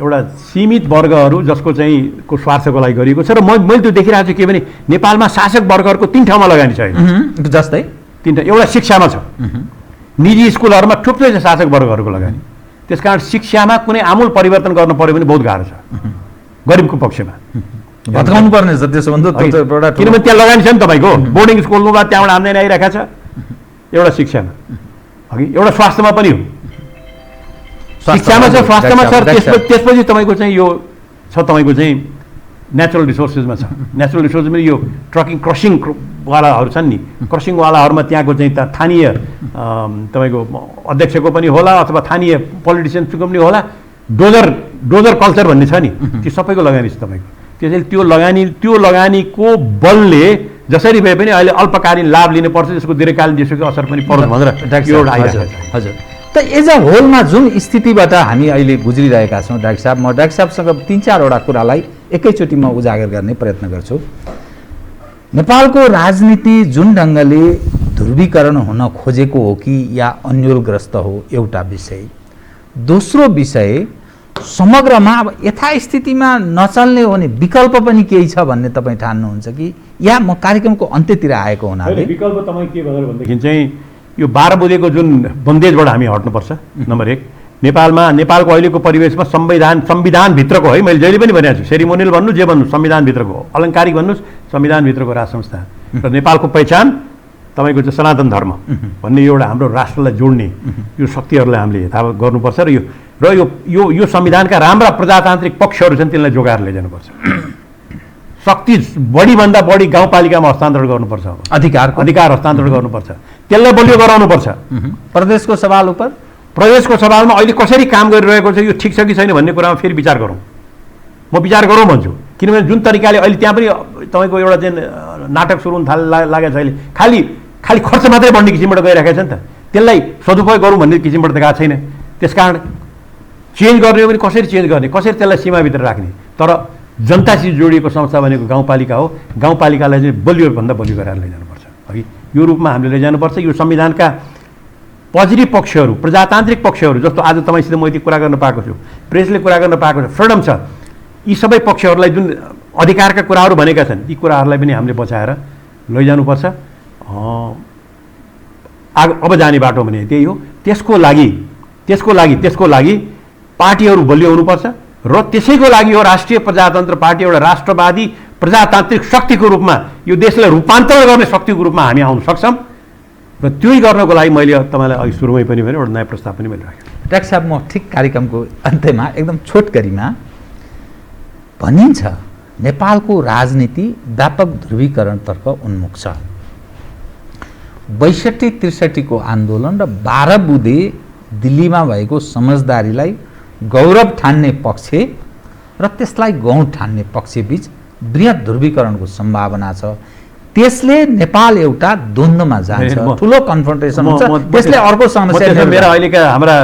एउटा सीमित वर्गहरू जसको चाहिँ को स्वार्थको लागि गरिएको छ। र मैले त्यो देखिरहेको छु के भने नेपालमा शासक वर्गहरूको 3 ठाउँमा लगानी छ अहिले। जस्तै 3 ठाउँ, एउटा शिक्षामा छ, निजी स्कुलहरूमा थुप्रै छ शासक वर्गहरूको लगानी। त्यसकारण शिक्षामा कुनै आमूल परिवर्तन गर्नु पर्यो भने बहुत गाह्रो छ गरिबको पक्षमा, भत्काउनु पर्ने छ त्यसो भन्दा। किनभने त्यहाँ लगानी छ नि तपाईँको, बोर्डिङ स्कुलमा बाद त्यहाँबाट आम्दानी आइरहेको छ। एउटा शिक्षामा, अघि एउटा स्वास्थ्यमा पनि हो, शिक्षामा छ, स्वास्थ्यमा छ। त्यसपछि तपाईँको चाहिँ यो छ तपाईँको चाहिँ नेचुरल रिसोर्सेसमा छ। नेचुरल रिसोर्समा यो क्रसिङवालाहरू छन् नि, क्रसिङवालाहरूमा त्यहाँको चाहिँ स्थानीय तपाईँको अध्यक्षको पनि होला अथवा स्थानीय पोलिटिसियन्सको पनि होला। डोजर कल्चर भन्ने छ नि, त्यो सबैको लगानी छ तपाईँको। त्यसैले त्यो लगानीको बलले जसरी भए पनि अहिले अल्पकालीन लाभ लिनुपर्छ, त्यसको दीर्घकालीन देशको असर पनि पर्छ भनेर एउटा आइरहेको छ। हजुर, त एज अ होलमा जुन स्थितिबाट हामी अहिले गुज्रिरहेका छौँ डाक्टर साहब, म डाक्टर साहबसँग 3-4वटा कुरालाई एकैचोटिमा उजागर गर्ने प्रयत्न गर्छु। नेपालको राजनीति जुन ढङ्गले ध्रुवीकरण हुन खोजेको हो कि या अन्योलग्रस्त हो एउटा विषय। दोस्रो विषय समग्रमा अब यथास्थितिमा नचल्ने हो भने विकल्प पनि केही छ भन्ने तपाईँ ठान्नुहुन्छ कि या म कार्यक्रमको अन्त्यतिर आएको हुनाले? विकल्प तपाईँ के भनेर भनेदेखि चाहिँ यो 12 बुँदेको जुन बन्देजबाट हामी हट्नुपर्छ। नम्बर 1, नेपालको अहिलेको परिवेशमा संविधानभित्रको है, मैले जहिले पनि भनेको छु, सेरिमोनियल भन्नु जे भन्नु, संविधानभित्रको अलङ्कारिक भन्नुहोस्, संविधानभित्रको राज संस्था र नेपालको पहिचान तपाईँको चाहिँ सनातन धर्म भन्ने एउटा हाम्रो राष्ट्रलाई जोड्ने यो शक्तिहरूलाई हामीले यथावत गर्नुपर्छ। र यो संविधानका राम्रा प्रजातान्त्रिक पक्षहरू छन्, तिनलाई जोगाएर लैजानुपर्छ। शक्ति बढीभन्दा बढी गाउँपालिकामा हस्तान्तरण गर्नुपर्छ, अधिकार हस्तान्तरण गर्नुपर्छ, त्यसलाई बलियो गराउनुपर्छ। प्रदेशको सवालमा अहिले कसरी काम गरिरहेको छ, यो ठिक छ कि छैन भन्ने कुरामा फेरि विचार गरौँ। म विचार गरौँ भन्छु, किनभने जुन तरिकाले अहिले त्यहाँ पनि तपाईँको एउटा चाहिँ नाटक सुरु हुन लागेको छ। अहिले खालि खर्च मात्रै बढ्ने किसिमबाट गइरहेको छ नि त, त्यसलाई सदुपयोग गरौँ भन्ने किसिमबाट त गएको छैन। त्यसकारण चेन्ज गर्ने हो भने कसरी चेन्ज गर्ने, कसरी त्यसलाई सीमाभित्र राख्ने। तर जनतासित जोडिएको संस्था भनेको गाउँपालिका हो, गाउँपालिकालाई चाहिँ बलियोभन्दा बलियो गरेर लैजानुपर्छ। अघि यो रूपमा हामीले लैजानुपर्छ। यो संविधानका पोजिटिभ पक्षहरू, प्रजातान्त्रिक पक्षहरू, जस्तो आज तपाईँसित मैले कुरा गर्न पाएको छु, प्रेसले कुरा गर्न पाएको छ, फ्रिडम छ, यी सबै पक्षहरूलाई जुन अधिकारका कुराहरू भनेका छन् ती कुराहरूलाई पनि हामीले बचाएर लैजानुपर्छ। अब जाने बाटो भने त्यही हो। त्यसको लागि पार्टीहरू बलियो हुनुपर्छ र त्यसैको लागि हो राष्ट्रिय प्रजातन्त्र पार्टी एउटा राष्ट्रवादी प्रजातान्त्रिक शक्तिको रूपमा यो देशलाई रूपान्तरण गर्ने शक्तिको रूपमा हामी आउन सक्छौँ र त्यही गर्नको लागि मैले तपाईँलाई अघि सुरुमै पनि भने एउटा नयाँ प्रस्ताव पनि मैले राखेँ। डाक्टर साहब, म ठिक कार्यक्रमको अन्त्यमा एकदम छोटकरीमा भनिन्छ नेपालको राजनीति व्यापक ध्रुवीकरणतर्फ उन्मुख छ। 62-63 को आन्दोलन र 12 बुँदे दिल्लीमा भएको समझदारीलाई गौरव ठान्ने पक्ष र त्यसलाई गौण ठान्ने पक्ष बीच बृहत ध्रुवीकरणको सम्भावना छ। त्यसले नेपाल एउटा द्वन्द्वमा जान्छ, ठुलो कन्फ्रन्टेसन हुन्छ, त्यसले अर्को समस्या। मेरा अहिलेका हाम्रा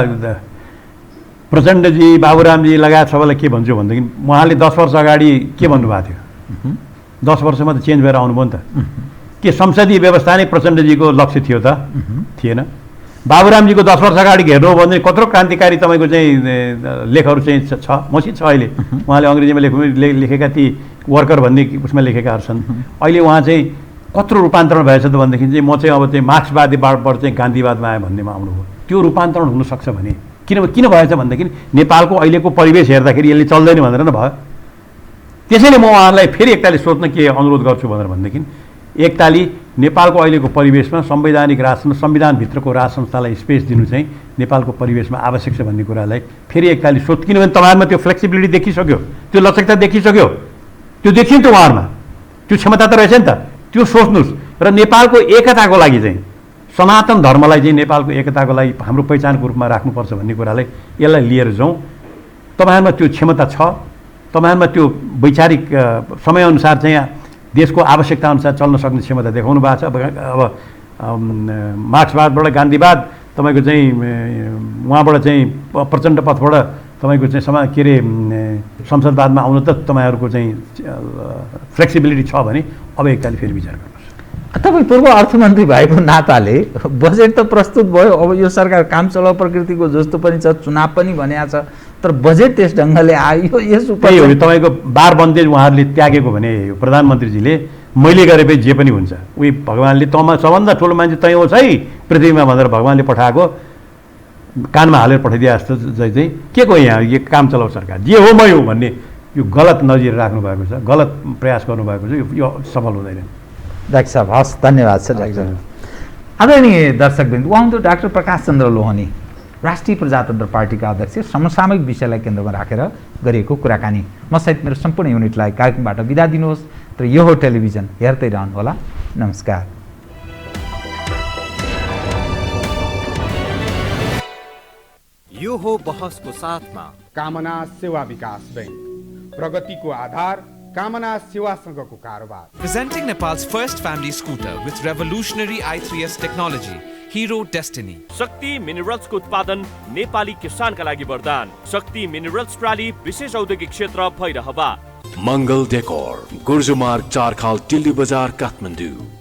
प्रचण्डजी, बाबुरामजी लगायत सबैलाई के भन्छु भनेदेखि उहाँले 10 वर्ष अगाडि के भन्नुभएको थियो? 10 वर्षमा त चेन्ज भएर आउनुभयो नि त। के संसदीय व्यवस्था नै प्रचण्डजीको लक्ष्य थियो त? थिएन। बाबुरामजीको 10 वर्ष अगाडि हेर्नु हो भने कत्रो क्रान्तिकारी तपाईँको चाहिँ लेखहरू चाहिँ छ, मसित छ। अहिले उहाँले अङ्ग्रेजीमा लेखेका ती वर्कर भन्ने उसमा लेखेकाहरू छन्। अहिले उहाँ चाहिँ कत्रो रूपान्तरण भएछ त भनेदेखि चाहिँ म चाहिँ अब चाहिँ मार्क्सवादीबाट चाहिँ गान्धीवादमा आएँ भन्नेमा आउनुभयो। त्यो रूपान्तरण हुनसक्छ भने किन भएछ भनेदेखि नेपालको अहिलेको परिवेश हेर्दाखेरि यसले चल्दैन भनेर न भयो। त्यसैले म उहाँहरूलाई फेरि एकताली सोध्न के अनुरोध गर्छु भनेर भनेदेखि एकताली नेपालको अहिलेको परिवेशमा संवैधानिक राज संविधानभित्रको राज संस्थालाई स्पेस दिनु चाहिँ नेपालको परिवेशमा आवश्यक छ भन्ने कुरालाई फेरि एकताली सोध। किनभने तपाईँहरूमा त्यो फ्लेक्सिबिलिटी देखिसक्यो, त्यो लचकता देखिसक्यो, त्यो देखियो नि त उहाँहरूमा, त्यो क्षमता त रहेछ नि त। त्यो सोच्नुहोस् र नेपालको एकताको लागि चाहिँ सनातन धर्मलाई चाहिँ नेपालको एकताको लागि हाम्रो पहिचानको रूपमा राख्नुपर्छ भन्ने कुरालाई यसलाई लिएर जाउँ। तपाईँहरूमा त्यो क्षमता छ, तपाईँहरूमा त्यो वैचारिक समयअनुसार चाहिँ देशको आवश्यकता अनुसार चल्न सक्ने क्षमता देखाउनु भएको छ। अब मार्क्सवादबाट गान्धीवाद तपाईँको चाहिँ उहाँबाट चाहिँ प्रचण्ड पथबाट तपाईँको चाहिँ के अरे संसदवादमा आउनु त तपाईँहरूको चाहिँ फ्लेक्सिबिलिटी छ भने अब एकताली फेरि विचार गर्नुहोस्। तपाईँ पूर्व अर्थमन्त्री भएको नाताले बजेट त प्रस्तुत भयो, अब यो सरकार काम चलाउ प्रकृतिको जस्तो पनि छ, चुनाव पनि भनेको छ, तर बजेट त्यस ढङ्गले आयो। यस उपाय तपाईँको बार बन्देज उहाँहरूले त्यागेको भने प्रधानमन्त्रीजीले मैले गरेपछि जे पनि हुन्छ, उही भगवान्ले तँमा सबभन्दा ठुलो मान्छे तँ होस् है पृथ्वीमा भनेर भगवान्ले पठाएको कानमा हालेर पठाइदिए जस्तो चाहिँ के को यहाँ यो काम चलाउ सरकार जे हो मै हो भन्ने यो गलत नजिर राख्नु भएको छ, गलत प्रयास गर्नुभएको छ, यो सफल हुँदैन। डाक्टर साहब हस्, धन्यवाद छ डाक्टर। आदरणीय दर्शकवृन्द, उहाँ हुनुहुन्थ्यो डाक्टर प्रकाश चन्द्र लोहनी, राष्ट्रिय प्रजातन्त्र पार्टीका अध्यक्ष। समसामयिक विषयलाई केन्द्रमा राखेर गरिएको कुराकानी। म सहित मेरो सम्पूर्ण युनिटलाई कार्यक्रमबाट बिदा दिनुहोस्, तर यो हो टेलिभिजन, हेर्दै रहनुहोला। नमस्कार। यो हो बहसको साथमा कामना सेवा विकास बैंक, प्रगतिको आधार कामना सेवासँगको कारोबार। Presenting Nepal's first family scooter with revolutionary i3s technology, Hero Destiny. शक्ति मिनरल्सको उत्पादन नेपाली किसानका लागि वरदान। शक्ति मिनरल्स प्रणाली विशेष औद्योगिक क्षेत्र भैरहवा। मङ्गल डेकोर, गुर्जुमार्ग 4 खाल टिल्ली बजार काठमाडौँ।